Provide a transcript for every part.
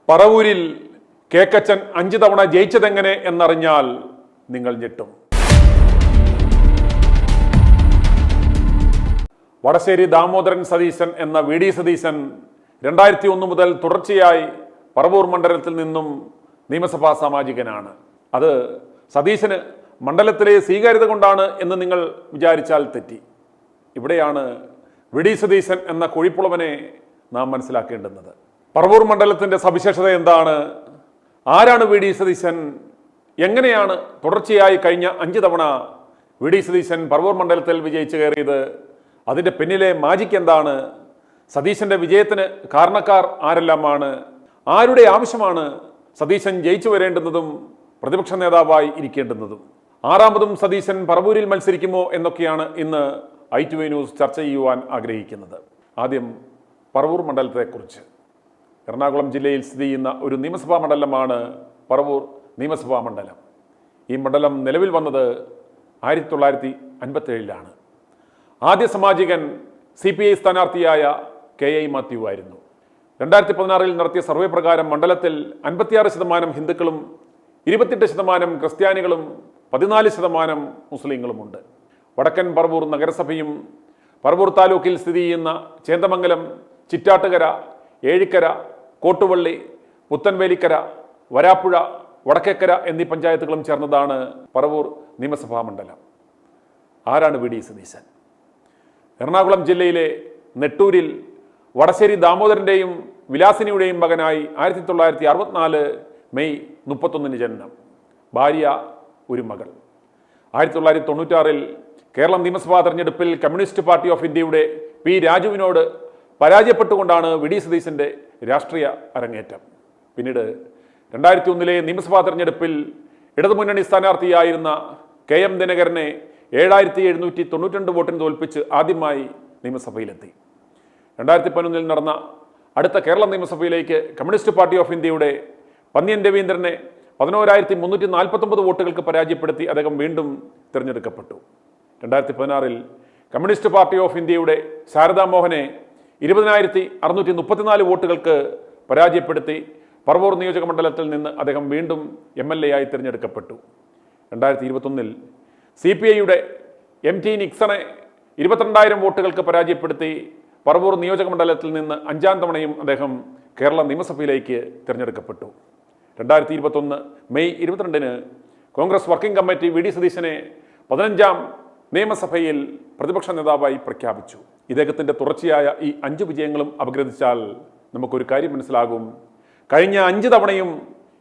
പറവൂരിൽ കേക്കച്ചൻ 5 തവണ ജയിച്ചതെങ്ങനെ എന്നറിഞ്ഞാൽ നിങ്ങൾ ഞെട്ടും. വടശ്ശേരി ദാമോദരൻ സതീശൻ എന്ന വി ഡി സതീശൻ 2001 മുതൽ തുടർച്ചയായി പറവൂർ മണ്ഡലത്തിൽ നിന്നും നിയമസഭാ സാമാജികനാണ്. അത് സതീശന് മണ്ഡലത്തിലെ സ്വീകാര്യത കൊണ്ടാണ് എന്ന് നിങ്ങൾ വിചാരിച്ചാൽ തെറ്റി. ഇവിടെയാണ് വി ഡി സതീശൻ എന്ന കുഴിപ്പുളവനെ നാം മനസ്സിലാക്കേണ്ടുന്നത്. പറവൂർ മണ്ഡലത്തിൻ്റെ സവിശേഷത എന്താണ്? ആരാണ് വി ഡി സതീശൻ? എങ്ങനെയാണ് തുടർച്ചയായി കഴിഞ്ഞ 5 തവണ വി ഡി സതീശൻ പറവൂർ മണ്ഡലത്തിൽ വിജയിച്ചു കയറിയത്? അതിൻ്റെ പിന്നിലെ മാജിക് എന്താണ്? സതീശൻ്റെ വിജയത്തിന് കാരണക്കാർ ആരെല്ലാമാണ്? ആരുടെ ആവശ്യമാണ് സതീശൻ ജയിച്ചു വരേണ്ടുന്നതും പ്രതിപക്ഷ നേതാവായി ഇരിക്കേണ്ടുന്നതും? 6ാമതും സതീശൻ പറവൂരിൽ മത്സരിക്കുമോ എന്നൊക്കെയാണ് ഇന്ന് i2 ന്യൂസ് ചർച്ച ചെയ്യുവാൻ ആഗ്രഹിക്കുന്നത്. ആദ്യം പറവൂർ മണ്ഡലത്തെക്കുറിച്ച്. എറണാകുളം ജില്ലയിൽ സ്ഥിതി ചെയ്യുന്ന ഒരു നിയമസഭാ മണ്ഡലമാണ് പറവൂർ നിയമസഭാ മണ്ഡലം. ഈ മണ്ഡലം നിലവിൽ വന്നത് 1957 ആദ്യ സാമാജികൻ CPI സ്ഥാനാർത്ഥിയായ KI മാത്യു ആയിരുന്നു. 2016 നടത്തിയ സർവേ പ്രകാരം മണ്ഡലത്തിൽ 56% ഹിന്ദുക്കളും 28% ക്രിസ്ത്യാനികളും 14% മുസ്ലിങ്ങളുമുണ്ട്. വടക്കൻ പറവൂർ നഗരസഭയും പറവൂർ താലൂക്കിൽ സ്ഥിതി ചെയ്യുന്ന ചേന്ദമംഗലം, ചിറ്റാട്ടുകര, ഏഴിക്കര, കോട്ടുവള്ളി, പുത്തൻവേലിക്കര, വരാപ്പുഴ, വടക്കേക്കര എന്നീ പഞ്ചായത്തുകളും ചേർന്നതാണ് പറവൂർ നിയമസഭാ മണ്ഡലം. ആരാണ് വി ഡി സതീശൻ? എറണാകുളം ജില്ലയിലെ നെട്ടൂരിൽ വടശ്ശേരി ദാമോദരൻ്റെയും വിലാസിനിയുടെയും മകനായി 1964 മെയ് 31 ജനനം. ഭാര്യ, ഒരു മകൾ. 1996 കേരളം നിയമസഭാ തെരഞ്ഞെടുപ്പിൽ കമ്മ്യൂണിസ്റ്റ് പാർട്ടി ഓഫ് ഇന്ത്യയുടെ പി രാജുവിനോട് പരാജയപ്പെട്ടുകൊണ്ടാണ് വി ഡി സതീശൻ്റെ രാഷ്ട്രീയ അരങ്ങേറ്റം. പിന്നീട് 2001 നിയമസഭാ തെരഞ്ഞെടുപ്പിൽ ഇടതുമുന്നണി സ്ഥാനാർത്ഥിയായിരുന്ന KM ദിനകരനെ 7792 വോട്ടിന് തോൽപ്പിച്ച് ആദ്യമായി നിയമസഭയിലെത്തി. 2011 നടന്ന അടുത്ത കേരള നിയമസഭയിലേക്ക് കമ്മ്യൂണിസ്റ്റ് പാർട്ടി ഓഫ് ഇന്ത്യയുടെ പന്ന്യൻ രവീന്ദ്രനെ 11349 വോട്ടുകൾക്ക് പരാജയപ്പെടുത്തി അദ്ദേഹം വീണ്ടും തിരഞ്ഞെടുക്കപ്പെട്ടു. 2016 കമ്മ്യൂണിസ്റ്റ് പാർട്ടി ഓഫ് ഇന്ത്യയുടെ ശാരദാ മോഹനെ 20,634 വോട്ടുകൾക്ക് പരാജയപ്പെടുത്തി പറവൂർ നിയോജക മണ്ഡലത്തിൽ നിന്ന് അദ്ദേഹം വീണ്ടും MLA ആയി തിരഞ്ഞെടുക്കപ്പെട്ടു. 2021 CPIയുടെ MT നിക്സണെ 22,000 വോട്ടുകൾക്ക് പരാജയപ്പെടുത്തി പറവൂർ നിയോജക മണ്ഡലത്തിൽ നിന്ന് 5ാം തവണയും അദ്ദേഹം കേരള നിയമസഭയിലേക്ക് തിരഞ്ഞെടുക്കപ്പെട്ടു. 2021 May 22 Congress working committee V D സതീശനെ 15ാം നിയമസഭയിൽ പ്രതിപക്ഷ നേതാവായി പ്രഖ്യാപിച്ചു. ഇദ്ദേഹത്തിൻ്റെ തുടർച്ചയായ ഈ 5 വിജയങ്ങളും അപഗ്രഥിച്ചാൽ നമുക്കൊരു കാര്യം മനസ്സിലാകും. കഴിഞ്ഞ 5 തവണയും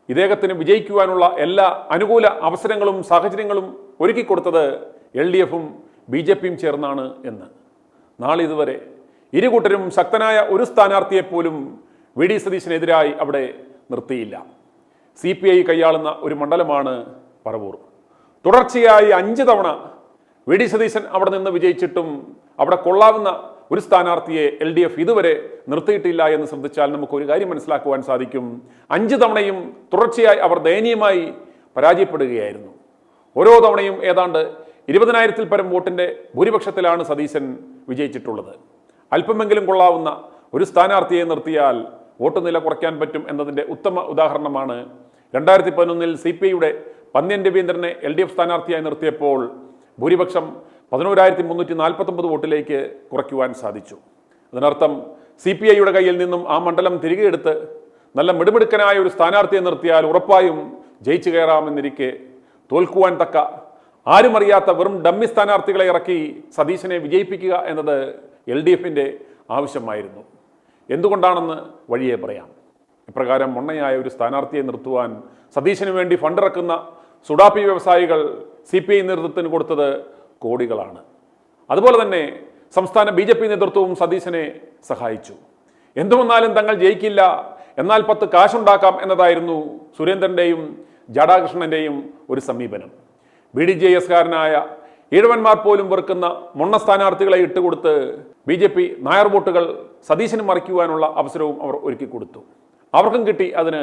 ഇദ്ദേഹത്തിന് വിജയിക്കുവാനുള്ള എല്ലാ അനുകൂല അവസരങ്ങളും സാഹചര്യങ്ങളും ഒരുക്കിക്കൊടുത്തത് LDFും BJPയും ചേർന്നാണ് എന്ന്. നാളിതുവരെ ഇരുകൂട്ടരും ശക്തനായ ഒരു സ്ഥാനാർത്ഥിയെപ്പോലും വി ഡി സതീശനെതിരായി അവിടെ നിർത്തിയില്ല. CPI കൈയാളുന്ന ഒരു മണ്ഡലമാണ് പറവൂർ. തുടർച്ചയായി 5 തവണ വി ഡി സതീശൻ അവിടെ നിന്ന് വിജയിച്ചിട്ടും അവിടെ കൊള്ളാവുന്ന ഒരു സ്ഥാനാർത്ഥിയെ LDF ഇതുവരെ നിർത്തിയിട്ടില്ല എന്ന് ശ്രദ്ധിച്ചാൽ നമുക്കൊരു കാര്യം മനസ്സിലാക്കുവാൻ സാധിക്കും. 5 തവണയും തുടർച്ചയായി അവർ ദയനീയമായി പരാജയപ്പെടുകയായിരുന്നു. ഓരോ തവണയും ഏതാണ്ട് 20,000-ൽ പരം വോട്ടിൻ്റെ ഭൂരിപക്ഷത്തിലാണ് സതീശൻ വിജയിച്ചിട്ടുള്ളത്. അല്പമെങ്കിലും കൊള്ളാവുന്ന ഒരു സ്ഥാനാർത്ഥിയെ നിർത്തിയാൽ വോട്ട് നില കുറയ്ക്കാൻ പറ്റും എന്നതിൻ്റെ ഉത്തമ ഉദാഹരണമാണ് 2011 CPIയുടെ പന്ന്യൻ രവീന്ദ്രനെ LDF സ്ഥാനാർത്ഥിയായി നിർത്തിയപ്പോൾ ഭൂരിപക്ഷം 11,349 വോട്ടിലേക്ക് കുറയ്ക്കുവാൻ സാധിച്ചു. അതിനർത്ഥം CPIയുടെ കയ്യിൽ നിന്നും ആ മണ്ഡലം തിരികെ എടുത്ത് നല്ല മിടുമിടുക്കനായ ഒരു സ്ഥാനാർത്ഥിയെ നിർത്തിയാൽ ഉറപ്പായും ജയിച്ചു കയറാമെന്നിരിക്കെ തോൽക്കുവാൻ തക്ക ആരും അറിയാത്ത വെറും ഡമ്മി സ്ഥാനാർത്ഥികളെ ഇറക്കി സതീശനെ വിജയിപ്പിക്കുക എന്നത് LDFിൻ്റെ ആവശ്യമായിരുന്നു. എന്തുകൊണ്ടാണെന്ന് വഴിയേ പറയാം. ഇപ്രകാരം മൊണ്ണയായ ഒരു സ്ഥാനാർത്ഥിയെ നിർത്തുവാൻ സതീശന് വേണ്ടി ഫണ്ടിറക്കുന്ന സുഡാപ്പി വ്യവസായികൾ CPI നേതൃത്വത്തിന് കൊടുത്തത് കോടികളാണ്. അതുപോലെ തന്നെ സംസ്ഥാന BJP നേതൃത്വവും സതീശനെ സഹായിച്ചു. എന്തുവന്നാലും തങ്ങൾ ജയിക്കില്ല, എന്നാൽ 10 കാശുണ്ടാക്കാം എന്നതായിരുന്നു സുരേന്ദ്രൻ്റെയും ജാഡാകൃഷ്ണൻ്റെയും ഒരു സമീപനം. BDJS-കാരനായ ഈഴവന്മാർ പോലും വെറുക്കുന്ന മൊണ്ണ സ്ഥാനാർത്ഥികളെ ഇട്ടുകൊടുത്ത് BJP നായർ വോട്ടുകൾ സതീശന് മറിക്കുവാനുള്ള അവസരവും അവർ ഒരുക്കിക്കൊടുത്തു. അവർക്കും കിട്ടി അതിന്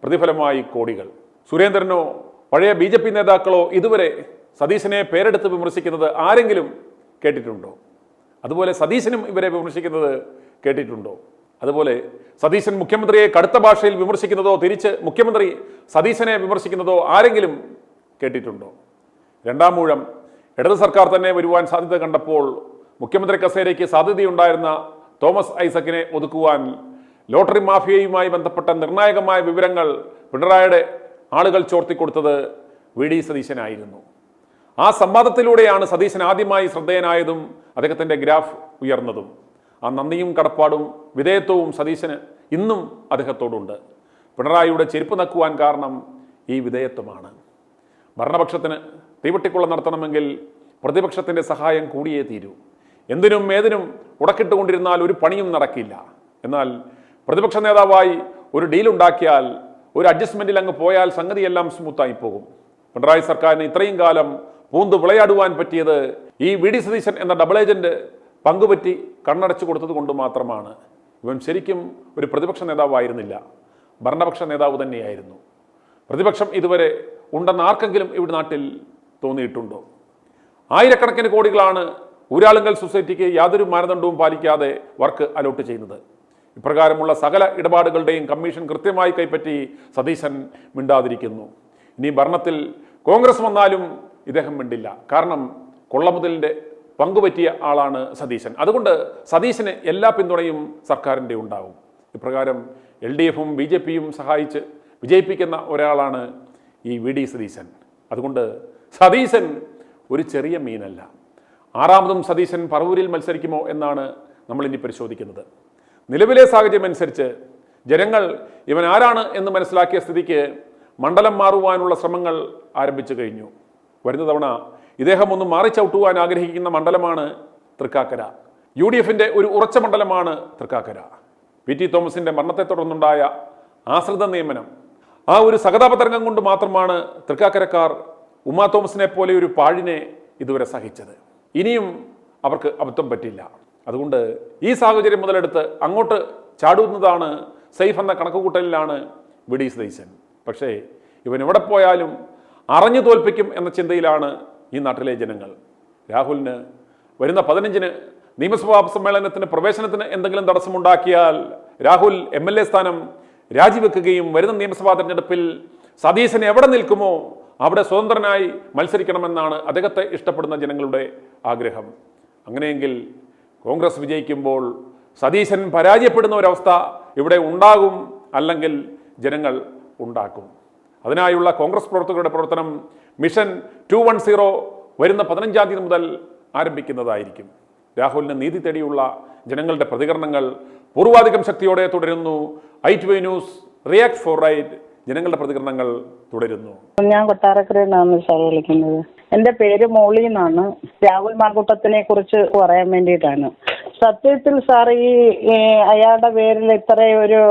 പ്രതിഫലമായി കോടികൾ. സുരേന്ദ്രനോ പഴയ BJP നേതാക്കളോ ഇതുവരെ സതീശനെ പേരെടുത്ത് വിമർശിക്കുന്നത് ആരെങ്കിലും കേട്ടിട്ടുണ്ടോ? അതുപോലെ സതീശനും ഇവരെ വിമർശിക്കുന്നത് കേട്ടിട്ടുണ്ടോ? അതുപോലെ സതീശൻ മുഖ്യമന്ത്രിയെ കടുത്ത ഭാഷയിൽ വിമർശിക്കുന്നതോ തിരിച്ച് മുഖ്യമന്ത്രി സതീശനെ വിമർശിക്കുന്നതോ ആരെങ്കിലും കേട്ടിട്ടുണ്ടോ? രണ്ടാം മൂഴം ഇടത് സർക്കാർ തന്നെ വരുവാൻ സാധ്യത കണ്ടപ്പോൾ മുഖ്യമന്ത്രി കസേരയ്ക്ക് സാധ്യതയുണ്ടായിരുന്ന തോമസ് ഐസക്കിനെ ഒതുക്കുവാൻ ലോട്ടറി മാഫിയയുമായി ബന്ധപ്പെട്ട നിർണായകമായ വിവരങ്ങൾ പിണറായിയുടെ ആളുകൾ ചോർത്തിക്കൊടുത്തത് വി.ഡി. സതീശനായിരുന്നു. ആ സംവാദത്തിലൂടെയാണ് സതീശൻ ആദ്യമായി ശ്രദ്ധേയനായതും അദ്ദേഹത്തിൻ്റെ ഗ്രാഫ് ഉയർന്നതും. ആ നന്ദിയും കടപ്പാടും വിധേയത്വവും സതീശന് ഇന്നും അദ്ദേഹത്തോടുണ്ട്. പിണറായിയുടെ ചെരുപ്പ് നക്കുവാൻ കാരണം ഈ വിധേയത്വമാണ്. ഭരണപക്ഷത്തിന് തീവട്ടിക്കുള്ള നടത്തണമെങ്കിൽ പ്രതിപക്ഷത്തിൻ്റെ സഹായം കൂടിയേ തീരൂ. എന്തിനും ഏതിനും ഉടക്കിട്ടുകൊണ്ടിരുന്നാൽ ഒരു പണിയും നടക്കില്ല. എന്നാൽ പ്രതിപക്ഷ നേതാവായി ഒരു ഡീലുണ്ടാക്കിയാൽ, ഒരു അഡ്ജസ്റ്റ്മെൻറ്റിൽ അങ്ങ് പോയാൽ സംഗതിയെല്ലാം സ്മൂത്തായി പോകും. പിണറായി സർക്കാരിന് ഇത്രയും കാലം പൂന്ത് വിളയാടുവാൻ പറ്റിയത് ഈ വി.ഡി. സതീശൻ എന്ന ഡബിൾ ഏജന്റ് പങ്കുപറ്റി കണ്ണടച്ചു കൊടുത്തത് കൊണ്ട് മാത്രമാണ്. ഇവൻ ശരിക്കും ഒരു പ്രതിപക്ഷ നേതാവായിരുന്നില്ല, ഭരണപക്ഷ നേതാവ് തന്നെയായിരുന്നു. പ്രതിപക്ഷം ഇതുവരെ ഉണ്ടെന്ന് ആർക്കെങ്കിലും ഇവിടെ നാട്ടിൽ തോന്നിയിട്ടുണ്ടോ? ആയിരക്കണക്കിന് കോടികളാണ് ഊരാളുങ്കൽ സൊസൈറ്റിക്ക് യാതൊരു മാനദണ്ഡവും പാലിക്കാതെ വർക്ക് അലോട്ട് ചെയ്യുന്നത്. ഇപ്രകാരമുള്ള സകല ഇടപാടുകളുടെയും കമ്മീഷൻ കൃത്യമായി കൈപ്പറ്റി സതീശൻ മിണ്ടാതിരിക്കുന്നു. ഇനി ഭരണത്തിൽ കോൺഗ്രസ് വന്നാലും ഇദ്ദേഹം മിണ്ടില്ല. കാരണം കൊള്ളമുതലിൻ്റെ പങ്കുപറ്റിയ ആളാണ് സതീശൻ. അതുകൊണ്ട് സതീശന് എല്ലാ പിന്തുണയും സർക്കാരിൻ്റെ ഉണ്ടാവും. ഇപ്രകാരം LDFും BJPയും സഹായിച്ച് വിജയിപ്പിക്കുന്ന ഒരാളാണ് ഈ വി.ഡി. സതീശൻ. അതുകൊണ്ട് സതീശൻ ഒരു ചെറിയ മീനല്ല. ആറാമതും സതീശൻ പറവൂരിൽ മത്സരിക്കുമോ എന്നാണ് നമ്മൾ ഇനി പരിശോധിക്കുന്നത്. നിലവിലെ സാഹചര്യം അനുസരിച്ച് ജനങ്ങൾ ഇവൻ ആരാണ് എന്ന് മനസ്സിലാക്കിയ സ്ഥിതിക്ക് മണ്ഡലം മാറുവാനുള്ള ശ്രമങ്ങൾ ആരംഭിച്ചു കഴിഞ്ഞു. വരുന്ന തവണ ഇദ്ദേഹം ഒന്ന് മാറിച്ചവിട്ടുവാൻ ആഗ്രഹിക്കുന്ന മണ്ഡലമാണ് തൃക്കാക്കര. UDFിൻ്റെ ഒരു ഉറച്ച മണ്ഡലമാണ് തൃക്കാക്കര. P.T. തോമസിൻ്റെ മരണത്തെ തുടർന്നുണ്ടായ ആശ്രിത നിയമനം, ആ ഒരു സഹതാപതരംഗം കൊണ്ട് മാത്രമാണ് തൃക്കാക്കരക്കാർ ഉമാ തോമസിനെ പോലെ ഒരു പാഴിനെ ഇതുവരെ സഹിച്ചത്. ഇനിയും അവർക്ക് അബദ്ധം പറ്റില്ല. അതുകൊണ്ട് ഈ സാഹചര്യം മുതലെടുത്ത് അങ്ങോട്ട് ചാടുന്നതാണ് സേഫ് എന്ന കണക്കുകൂട്ടലിലാണ് വി.ഡി. സതീശൻ. പക്ഷേ ഇവൻ എവിടെ പോയാലും അറിഞ്ഞു തോൽപ്പിക്കും എന്ന ചിന്തയിലാണ് ഈ നാട്ടിലെ ജനങ്ങൾ. രാഹുലിന് വരുന്ന 15-ന് നിയമസഭാ സമ്മേളനത്തിന് പ്രവേശനത്തിന് എന്തെങ്കിലും തടസ്സമുണ്ടാക്കിയാൽ രാഹുൽ MLA സ്ഥാനം രാജിവെക്കുകയും വരുന്ന നിയമസഭാ തെരഞ്ഞെടുപ്പിൽ സതീശൻ എവിടെ നിൽക്കുമോ അവിടെ സ്വതന്ത്രനായി മത്സരിക്കണമെന്നാണ് അദ്ദേഹത്തെ ഇഷ്ടപ്പെടുന്ന ജനങ്ങളുടെ ആഗ്രഹം. അങ്ങനെയെങ്കിൽ കോൺഗ്രസ് വിജയിക്കുമ്പോൾ സതീശൻ പരാജയപ്പെടുന്ന ഒരവസ്ഥ ഇവിടെ ഉണ്ടാകും, അല്ലെങ്കിൽ ജനങ്ങൾ ഉണ്ടാക്കും. അതിനായുള്ള കോൺഗ്രസ് പ്രവർത്തകരുടെ പ്രവർത്തനം മിഷൻ 210 വരുന്ന 15-ാം തീയതി മുതൽ ആരംഭിക്കുന്നതായിരിക്കും. രാഹുലിന് നീതി തേടിയുള്ള ജനങ്ങളുടെ പ്രതികരണങ്ങൾ പൂർവാധികം ശക്തിയോടെ തുടരുന്നു. i2 news react four right ജനങ്ങളുടെ പ്രതികരണങ്ങൾ തുടരുന്നു. ഞാൻ കൊട്ടാരക്കരയിൽ നിന്നാണ് സാർ വിളിക്കുന്നത്. എൻ്റെ പേര് മോളി എന്നാണ്. രാഹുൽ മാങ്കൂട്ടത്തിനെ കുറിച്ച് പറയാൻ വേണ്ടിയിട്ടാണ്. സത്യത്തിൽ സാർ ഈ അയാളുടെ പേരിൽ ഇത്രയൊരു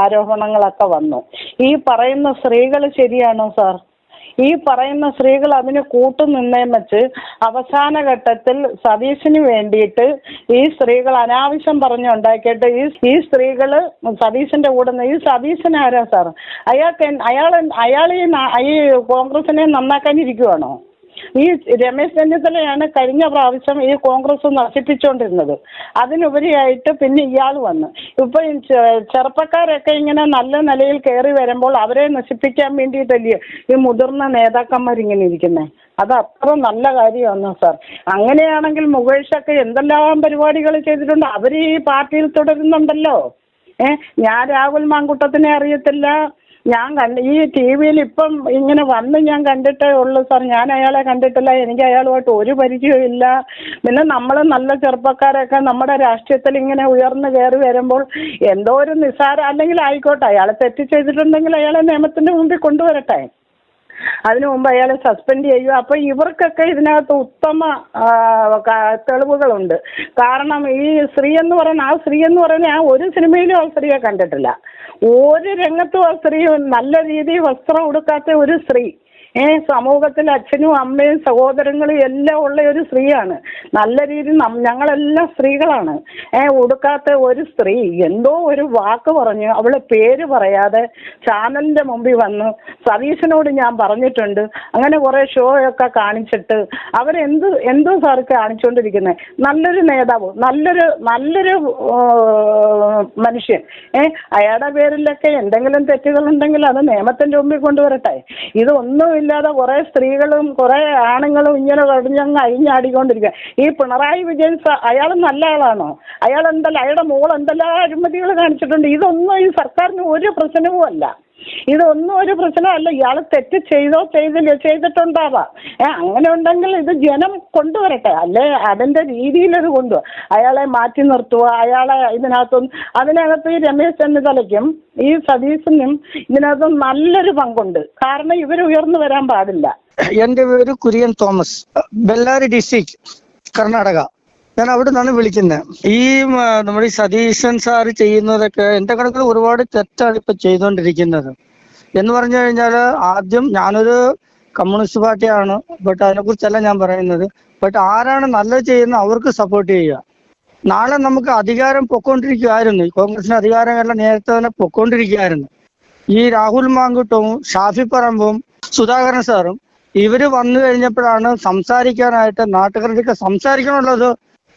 ആരോപണങ്ങളൊക്കെ വന്നു. ഈ പറയുന്ന സ്ത്രീകൾ ശരിയാണോ സാർ? ഈ പറയുന്ന സ്ത്രീകൾ അതിന് കൂട്ടുനിന്നേം വെച്ച് അവസാന ഘട്ടത്തിൽ സതീശന് വേണ്ടിയിട്ട് ഈ സ്ത്രീകൾ അനാവശ്യം പറഞ്ഞുണ്ടാക്കിയിട്ട് ഈ സ്ത്രീകൾ സതീശന്റെ കൂടെ ഈ സതീശൻ ആരാ സാർ? അയാൾ ഈ കോൺഗ്രസിനെ നന്നാക്കാനിരിക്കുവാണോ? ഈ രമേശ് ചെന്നിത്തലയാണ് കഴിഞ്ഞ പ്രാവശ്യം ഈ കോൺഗ്രസ് നശിപ്പിച്ചുകൊണ്ടിരുന്നത്. അതിനുപരിയായിട്ട് പിന്നെ ഇയാൾ വന്ന് ഇപ്പൊ ചെറുപ്പക്കാരൊക്കെ ഇങ്ങനെ നല്ല നിലയിൽ കയറി വരുമ്പോൾ അവരെ നശിപ്പിക്കാൻ വേണ്ടിയിട്ടല്ലേ ഈ മുതിർന്ന നേതാക്കന്മാരിങ്ങനെ ഇരിക്കുന്നത്? അത് അത്ര നല്ല കാര്യമാണ് സാർ. അങ്ങനെയാണെങ്കിൽ മുകേഷൊക്കെ എന്തെല്ലാം പരിപാടികൾ ചെയ്തിട്ടുണ്ട്. അവർ ഈ പാർട്ടിയിൽ തുടരുന്നുണ്ടല്ലോ. ഞാൻ രാഹുൽ മാങ്കൂട്ടത്തിനെ അറിയത്തില്ല. ഞാൻ ഈ TV-യിൽ ഇപ്പം ഇങ്ങനെ വന്ന് ഞാൻ കണ്ടിട്ടേ ഉള്ളൂ സാർ. ഞാൻ അയാളെ കണ്ടിട്ടില്ല. എനിക്ക് അയാളുമായിട്ട് ഒരു പരിചയവും ഇല്ല. പിന്നെ നമ്മൾ നല്ല ചെറുപ്പക്കാരൊക്കെ നമ്മുടെ രാഷ്ട്രീയത്തിൽ ഇങ്ങനെ ഉയർന്നു കയറി വരുമ്പോൾ എന്തോ ഒരു അല്ലെങ്കിൽ ആയിക്കോട്ടെ, അയാളെ തെറ്റ് ചെയ്തിട്ടുണ്ടെങ്കിൽ അയാളെ നിയമത്തിൻ്റെ മുമ്പിൽ കൊണ്ടുവരട്ടെ. അതിനു മുമ്പ് അയാളെ സസ്പെൻഡ് ചെയ്യുക. അപ്പോൾ ഇവർക്കൊക്കെ ഇതിനകത്ത് ഉത്തമ തെളിവുകളുണ്ട്. കാരണം ഈ സ്ത്രീ എന്ന് പറയുന്ന ആ ഒരു സിനിമയിലും ആ സ്ത്രീയെ കണ്ടിട്ടില്ല. ഒരു രംഗത്തും ആ സ്ത്രീ നല്ല രീതിയിൽ വസ്ത്രം ഉടുക്കാത്ത ഒരു സ്ത്രീ സമൂഹത്തിൽ അച്ഛനും അമ്മയും സഹോദരങ്ങളും എല്ലാം ഉള്ള ഒരു സ്ത്രീയാണ്. നല്ല രീതിയിൽ ഞങ്ങളെല്ലാം സ്ത്രീകളാണ്. ഉടുക്കാത്ത ഒരു സ്ത്രീ എന്തോ ഒരു വാക്ക് പറഞ്ഞു, അവള് പേര് പറയാതെ ചാനലിന്റെ മുമ്പിൽ വന്നു. സതീശനോട് ഞാൻ പറഞ്ഞിട്ടുണ്ട്, അങ്ങനെ കുറെ ഷോ ഒക്കെ കാണിച്ചിട്ട് എന്തോ സാർ കാണിച്ചുകൊണ്ടിരിക്കുന്നത്. നല്ലൊരു നേതാവ്, നല്ലൊരു മനുഷ്യൻ. അയാളുടെ പേരിലൊക്കെ എന്തെങ്കിലും തെറ്റുകളുണ്ടെങ്കിൽ അത് നിയമത്തിന്റെ മുമ്പിൽ കൊണ്ടുവരട്ടെ. ഇതൊന്നുമില്ലാതെ കുറെ സ്ത്രീകളും കുറെ ആണുങ്ങളും ഇങ്ങനെ കടിഞ്ഞങ്ങ് അഴിഞ്ഞാടിക്കൊണ്ടിരിക്കുക. ഈ പിണറായി വിജയൻ അയാൾ നല്ല ആളാണോ? അയാളുടെ മോൾ എന്തെല്ലാം അഴിമതികൾ കാണിച്ചിട്ടുണ്ട്. ഇതൊന്നും ഈ സർക്കാരിന് ഒരു പ്രശ്നവും അല്ല. ഇതൊന്നും ഒരു പ്രശ്നമല്ല. ഇയാൾ തെറ്റ് ചെയ്തിട്ടുണ്ടാവാം. അങ്ങനെ ഉണ്ടെങ്കിൽ ഇത് ജനം കൊണ്ടുവരട്ടെ, അല്ലെ അതിന്റെ രീതിയിലത് കൊണ്ടുപോവാ. അയാളെ മാറ്റി നിർത്തുക, അയാളെ അതിനകത്ത് ഈ രമേശ് ചെന്നിത്തലയ്ക്കും ഈ സതീശനും ഇതിനകത്ത് നല്ലൊരു പങ്കുണ്ട്. കാരണം ഇവർ ഉയർന്നു വരാൻ പാടില്ല. എന്റെ പേര് കുര്യൻ തോമസ്, ബെല്ലാരി ഡിസ്ട്രിക്ട്, കർണാടക. ഞാൻ അവിടെ നിന്നാണ് വിളിക്കുന്നത്. ഈ നമ്മുടെ ഈ സതീശൻ സാറ് ചെയ്യുന്നതൊക്കെ എന്റെ കണക്കിൽ ഒരുപാട് തെറ്റാണ് ഇപ്പൊ ചെയ്തുകൊണ്ടിരിക്കുന്നത്. എന്ന് പറഞ്ഞു കഴിഞ്ഞാൽ, ആദ്യം ഞാനൊരു കമ്മ്യൂണിസ്റ്റ് പാർട്ടിയാണ്, ബട്ട് അതിനെക്കുറിച്ചല്ല ഞാൻ പറയുന്നത്. ബട്ട് ആരാണ് നല്ലത് ചെയ്യുന്നത് അവർക്ക് സപ്പോർട്ട് ചെയ്യുക. നാളെ നമുക്ക് അധികാരം പൊക്കോണ്ടിരിക്കുമായിരുന്നു. കോൺഗ്രസിന് അധികാരമെല്ലാം നേരത്തെ തന്നെ പൊക്കോണ്ടിരിക്കുകയായിരുന്നു. ഈ രാഹുൽ മാങ്കൂട്ടവും ഷാഫി പറമ്പും സുധാകരൻ സാറും ഇവര് വന്നു കഴിഞ്ഞപ്പോഴാണ് സംസാരിക്കാനായിട്ട്, നാട്ടുകാരുടെയൊക്കെ സംസാരിക്കാനുള്ളത്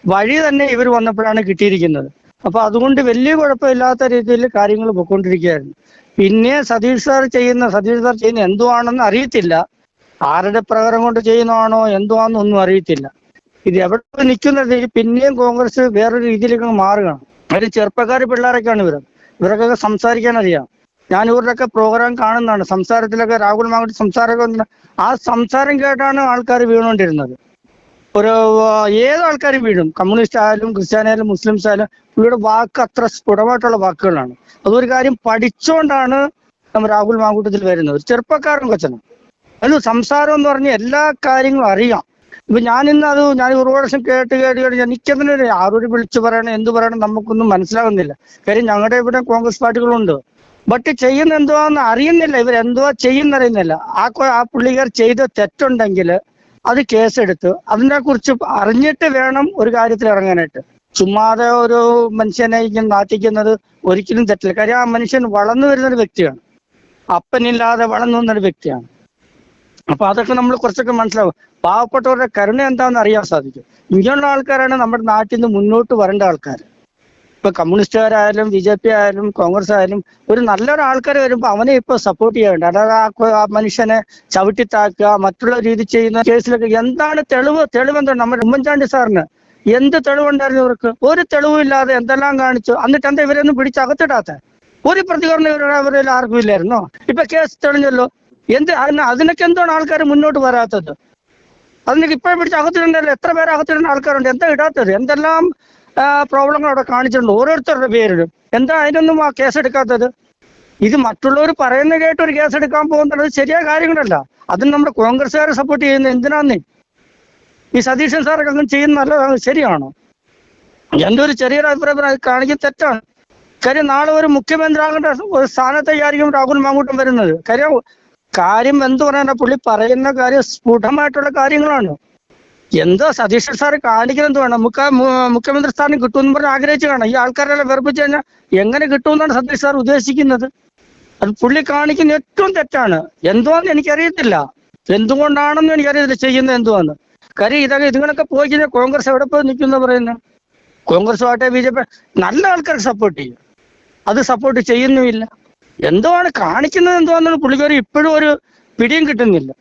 വഴി തന്നെ ഇവർ വന്നപ്പോഴാണ് കിട്ടിയിരിക്കുന്നത്. അപ്പൊ അതുകൊണ്ട് വലിയ കുഴപ്പമില്ലാത്ത രീതിയിൽ കാര്യങ്ങൾ പോയിക്കൊണ്ടിരിക്കുകയായിരുന്നു. പിന്നെ സതീഷ് സാർ ചെയ്യുന്ന എന്തുവാണെന്ന് അറിയത്തില്ല. ആരുടെ പ്രകാരം കൊണ്ട് ചെയ്യുന്നതാണോ എന്തുവാണെന്നൊന്നും അറിയത്തില്ല. ഇത് എവിടെ നിൽക്കുന്നത്? പിന്നെയും കോൺഗ്രസ് വേറൊരു രീതിയിലേക്ക് മാറുകയാണ്. അതിന് ചെറുപ്പക്കാർ പിള്ളേരൊക്കെയാണ് ഇവരൊക്കെ സംസാരിക്കാൻ അറിയാം. ഞാൻ ഇവരുടെയൊക്കെ പ്രോഗ്രാം കാണുന്നതാണ്. സംസാരത്തിലൊക്കെ രാഹുൽ മാങ്കൂട്ടി സംസാരമൊക്കെ, ആ സംസാരം കേട്ടാണ് ആൾക്കാർ വീണുകൊണ്ടിരുന്നത്. ഏത് ആൾക്കാരും വീഴും. കമ്മ്യൂണിസ്റ്റ് ആയാലും ക്രിസ്ത്യാനായാലും മുസ്ലിംസ് ആയാലും പുള്ളിയുടെ വാക്ക് അത്ര സ്ഫുടമായിട്ടുള്ള വാക്കുകളാണ്. അതൊരു കാര്യം പഠിച്ചുകൊണ്ടാണ് നമ്മൾ രാഹുൽ മാങ്കൂട്ടത്തിൽ വരുന്നത്. ഒരു ചെറുപ്പക്കാരൻ കൊച്ചനും അത് സംസാരം എന്ന് പറഞ്ഞ എല്ലാ കാര്യങ്ങളും അറിയാം. ഇപ്പൊ ഞാൻ ഒരു വർഷം കേട്ട് എനിക്കതിന് ആരോട് വിളിച്ചു പറയണം എന്ത് പറയണം നമുക്കൊന്നും മനസ്സിലാകുന്നില്ല. കാര്യം ഞങ്ങളുടെ ഇവിടെ കോൺഗ്രസ് പാർട്ടികളുണ്ട്. ബട്ട് ചെയ്യുന്ന എന്തുവാന്ന് അറിയുന്നില്ല. ഇവരെന്തുവാ ചെയ്യുന്നറിയുന്നില്ല. ആ പുള്ളിക്കാർ ചെയ്ത തെറ്റുണ്ടെങ്കിൽ അത് കേസെടുത്ത് അതിനെ കുറിച്ച് അറിഞ്ഞിട്ട് വേണം ഒരു കാര്യത്തിൽ ഇറങ്ങാനായിട്ട്. ചുമ്മാതെ ഒരു മനുഷ്യനെ ഇങ്ങനെ നാട്ടിക്കുന്നത് ഒരിക്കലും തെറ്റില്ല. കാര്യം ആ മനുഷ്യൻ വളർന്നു വരുന്നൊരു വ്യക്തിയാണ്, അപ്പനില്ലാതെ വളർന്നു വന്നൊരു വ്യക്തിയാണ്. അപ്പൊ അതൊക്കെ നമ്മൾ കുറച്ചൊക്കെ മനസ്സിലാവും. പാവപ്പെട്ടവരുടെ കരുണ എന്താണെന്ന് അറിയാൻ സാധിക്കും. ഇങ്ങനെയുള്ള ആൾക്കാരാണ് നമ്മുടെ നാട്ടിൽ നിന്ന് മുന്നോട്ട് വരേണ്ട ആൾക്കാർ. ഇപ്പൊ കമ്മ്യൂണിസ്റ്റുകാരായാലും BJP ആയാലും കോൺഗ്രസ് ആയാലും ഒരു നല്ലൊരു ആൾക്കാർ വരുമ്പോൾ അവനെ ഇപ്പൊ സപ്പോർട്ട് ചെയ്യാറുണ്ട്. അതായത് ആ മനുഷ്യനെ ചവിട്ടിത്താക്കുക, മറ്റുള്ള രീതി ചെയ്യുന്ന കേസിലൊക്കെ എന്താണ് തെളിവെന്താണ്? നമ്മുടെ ഉമ്മൻചാണ്ടി സാറിന് എന്ത് തെളിവുണ്ടായിരുന്നു? ഇവർക്ക് ഒരു തെളിവില്ലാതെ എന്തെല്ലാം കാണിച്ചു. എന്നിട്ട് എന്താ ഇവരൊന്നും പിടിച്ചകത്തിടാത്ത? ഒരു പ്രതികരണം അവരിൽ ആർക്കും ഇല്ലായിരുന്നോ? ഇപ്പൊ കേസ് തെളിഞ്ഞല്ലോ. അതിനൊക്കെ എന്താണ് ആൾക്കാർ മുന്നോട്ട് വരാത്തത്? അതിനൊക്കെ ഇപ്പോഴും പിടിച്ചകത്തിടണ്ടല്ലോ. എത്ര പേര് അകത്തിടുന്ന ആൾക്കാരുണ്ട്? എന്താ ഇടാത്തത്? എന്തെല്ലാം പ്രോബ്ലങ്ങൾ അവിടെ കാണിച്ചിട്ടുണ്ട് ഓരോരുത്തരുടെ പേരിലും. എന്താ അതിനൊന്നും ആ കേസെടുക്കാത്തത്? ഇത് മറ്റുള്ളവർ പറയുന്ന കേട്ട് ഒരു കേസെടുക്കാൻ പോകുന്നത് ശരിയായ കാര്യങ്ങളല്ല. അതിന് നമ്മുടെ കോൺഗ്രസ്സുകാരെ സപ്പോർട്ട് ചെയ്യുന്നത് എന്തിനാന്ന്? ഈ സതീശൻ സാറൊക്കെ അങ്ങനെ ചെയ്യുന്നതല്ല, ശരിയാണോ? എൻ്റെ ഒരു ചെറിയൊരു അഭിപ്രായം കാണിക്കുന്ന തെറ്റാണ്. കാര്യം നാളെ ഒരു മുഖ്യമന്ത്രി ആകേണ്ട ഒരു സ്ഥാനത്തേക്കായിരിക്കും രാഹുൽ മാങ്കൂട്ടം വരുന്നത്. കാര്യം എന്ത് പറയാനാ? പുള്ളി പറയുന്ന കാര്യം സ്ഫുടമായിട്ടുള്ള കാര്യങ്ങളാണ്. എന്താ സതീശൻ സാറ് കാണിക്കുന്നത്? വേണം മുഖ്യമന്ത്രി സ്ഥാനം കിട്ടുമെന്ന് പറഞ്ഞ് ആഗ്രഹിച്ചു കാണാം. ഈ ആൾക്കാരെല്ലാം വെറുപ്പിച്ചു കഴിഞ്ഞാൽ എങ്ങനെ കിട്ടുമെന്നാണ് സതീഷ് സാർ ഉദ്ദേശിക്കുന്നത്? അത് പുള്ളി കാണിക്കുന്ന ഏറ്റവും തെറ്റാണ്. എന്തുവാന്ന് എനിക്കറിയത്തില്ല, എന്തുകൊണ്ടാണെന്നും എനിക്കറിയത്തില്ല ചെയ്യുന്നത് എന്തുവാന്ന്. കാര്യം ഇതിങ്ങളൊക്കെ പോയി കഴിഞ്ഞാൽ കോൺഗ്രസ് എവിടെ പോയി നിൽക്കുന്ന പറയുന്നത്? കോൺഗ്രസുമായിട്ട് BJP നല്ല ആൾക്കാർക്ക് സപ്പോർട്ട് ചെയ്യും, അത് സപ്പോർട്ട് ചെയ്യുന്നുമില്ല. എന്തുവാണ് കാണിക്കുന്നത്? എന്തുവാന്നാണ് പുള്ളിക്കാരി ഇപ്പോഴും ഒരു പിടിയും കിട്ടുന്നില്ല.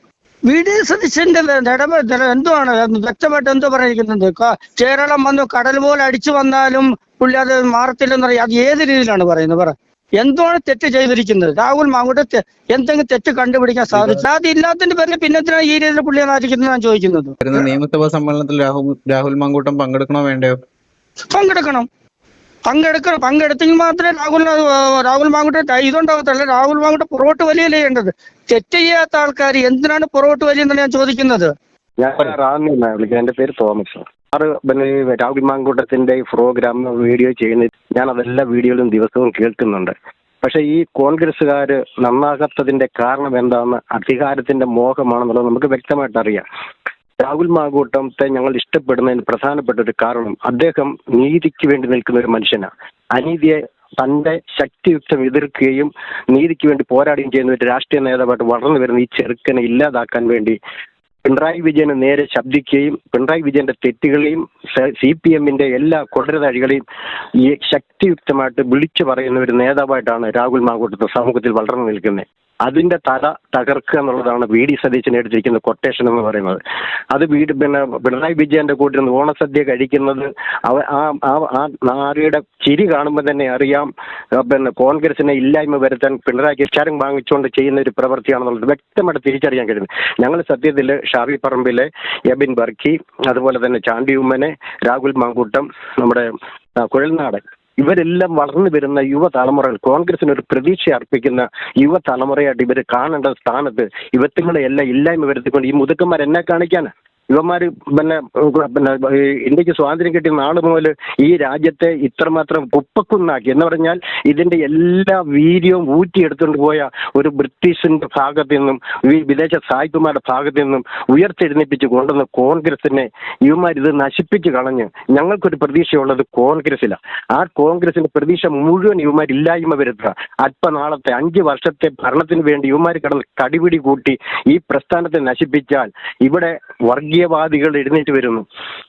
സതീശന്റെ എന്തുവാണ് വ്യക്തമായിട്ട് എന്തോ പറഞ്ഞിരിക്കുന്നത്? കേരളം വന്നു കടൽ പോലെ അടിച്ചു വന്നാലും പുള്ളി അത് മാറത്തില്ലെന്ന് പറയാം. അത് ഏത് രീതിയിലാണ് പറയുന്നത്? പറ, എന്തുവാണ് തെറ്റ് ചെയ്തിരിക്കുന്നത്? രാഹുൽ മാങ്കൂട്ടം എന്തെങ്കിലും തെറ്റ് കണ്ടുപിടിക്കാൻ സാധിച്ചു? അത് ഇല്ലാത്തതിന്റെ പേരിൽ പിന്നെ ഈ രീതിയിൽ പുള്ളിയെ നാട്ടിക്കുന്നത് ഞാൻ ചോദിക്കുന്നത്. നിയമസഭാ സമ്മേളനത്തിൽ രാഹുൽ മാങ്കൂട്ടം പങ്കെടുക്കണോ വേണ്ടയോ? പങ്കെടുത്തെങ്കിൽ മാത്രമേ രാഹുൽ മാങ്കൂട്ടം ഇതുണ്ടാകത്തുള്ളൂ. രാഹുൽ മാങ്കൂട്ടം പുറകോട്ട് വലിയല്ലേ ചെയ്യേണ്ടത്? തെറ്റ് ചെയ്യാത്ത ആൾക്കാർ എന്തിനാണ് പുറകോട്ട് വലിയെന്നാണ് ഞാൻ ചോദിക്കുന്നത്. ഞാൻ റാന്നിന്നാണ് വിളിക്കുന്നത്. എൻ്റെ പേര് തോമസ്. രാഹുൽ മാങ്കൂട്ടത്തിന്റെ ഈ പ്രോഗ്രാം വീഡിയോ ചെയ്യുന്ന ഞാൻ അതെല്ലാ വീഡിയോയിലും ദിവസവും കേൾക്കുന്നുണ്ട്. പക്ഷെ ഈ കോൺഗ്രസ്സുകാർ നന്നാകാത്തതിന്റെ കാരണം എന്താണെന്ന് അധികാരത്തിന്റെ മോഹമാണെന്നുള്ളത് നമുക്ക് വ്യക്തമായിട്ട് അറിയാം. രാഹുൽ മാങ്കൂട്ടത്തെ ഞങ്ങൾ ഇഷ്ടപ്പെടുന്നതിന് പ്രധാനപ്പെട്ട ഒരു കാരണം അദ്ദേഹം നീതിക്ക് വേണ്ടി നിൽക്കുന്ന ഒരു മനുഷ്യനാണ്. അനീതിയെ തന്റെ ശക്തിയുക്തം എതിർക്കുകയും നീതിക്ക് വേണ്ടി പോരാടുകയും ചെയ്യുന്ന ഒരു രാഷ്ട്രീയ നേതാവായിട്ട് വളർന്നു വരുന്ന ഈ ചെറുക്കനെ ഇല്ലാതാക്കാൻ വേണ്ടി പിണറായി വിജയന് നേരെ ശബ്ദിക്കുകയും പിണറായി വിജയന്റെ തെറ്റുകളെയും CPM-ന്റെ എല്ലാ കൊടരതാഴികളെയും ഈ ശക്തിയുക്തമായിട്ട് വിളിച്ചു പറയുന്ന ഒരു നേതാവായിട്ടാണ് രാഹുൽ മാങ്കൂട്ടത്ത് സമൂഹത്തിൽ വളർന്നു നിൽക്കുന്നത്. അതിന്റെ തല തകർക്കുക എന്നുള്ളതാണ് VD സതീശൻ എടുത്തിരിക്കുന്ന കൊട്ടേഷൻ എന്ന് പറയുന്നത്. അത് പിണറായി വിജയന്റെ കൂട്ടിൽ നിന്ന് ഓണസദ്യ കഴിക്കുന്നത് ആ നാരിയുടെ ചിരി കാണുമ്പോൾ തന്നെ അറിയാം കോൺഗ്രസിനെ ഇല്ലായ്മ വരുത്താൻ പിണറായി അച്ചാരം വാങ്ങിച്ചുകൊണ്ട് ചെയ്യുന്ന ഒരു പ്രവൃത്തിയാണെന്നുള്ളത് വ്യക്തമായിട്ട് തിരിച്ചറിയാൻ കഴിയുന്നത്. ഞങ്ങൾ സത്യത്തിൽ ഷാഫി പറമ്പിലെ എബിൻ ബർക്കി, അതുപോലെ തന്നെ ചാണ്ടി ഉമ്മനെ, രാഹുൽ മാങ്കൂട്ടം, നമ്മുടെ കുഴൽനാടൻ, ഇവരെല്ലാം വളർന്നു വരുന്ന യുവതലമുറകൾ, കോൺഗ്രസിന് ഒരു പ്രതീക്ഷ അർപ്പിക്കുന്ന യുവതലമുറയായിട്ട് ഇവർ കാണേണ്ട സ്ഥാനത്ത് ഇവത്തുങ്ങളെ എല്ലാം ഇല്ലായ്മ വരുത്തിക്കൊണ്ട് ഈ മുതുക്കന്മാർ എന്നെ കാണിക്കാനാണ്. ഇവന്മാർ ഇന്ത്യക്ക് സ്വാതന്ത്ര്യം കിട്ടിയ നാള് മുതൽ ഈ രാജ്യത്തെ ഇത്രമാത്രം കുപ്പക്കുന്നാക്കി എന്ന് പറഞ്ഞാൽ ഇതിന്റെ എല്ലാ വീര്യവും ഊറ്റിയെടുത്തുകൊണ്ട് പോയ ഒരു ബ്രിട്ടീഷിന്റെ ഭാഗത്തു നിന്നും വിദേശ സായിപ്പുമാരുടെ ഭാഗത്തു നിന്നും ഉയർത്തെഴുന്നേപ്പിച്ച് കൊണ്ടുവന്ന കോൺഗ്രസിനെ ഇവന്മാർ ഇത് നശിപ്പിച്ച് കളഞ്ഞ് ഞങ്ങൾക്കൊരു പ്രതീക്ഷയുള്ളത് കോൺഗ്രസിലാണ്. ആ കോൺഗ്രസിന്റെ പ്രതീക്ഷ മുഴുവൻ ഇവന്മാർ ഇല്ലായ്മ വരുത്തുക. അല്പനാളത്തെ 5 വർഷത്തെ ഭരണത്തിന് വേണ്ടി ഇവന്മാർ കിടന്ന് കടിപിടി കൂട്ടി ഈ പ്രസ്ഥാനത്തെ നശിപ്പിച്ചാൽ ഇവിടെ വർഗീയവാദികൾ എഴുന്നേറ്റ് വരുന്നു.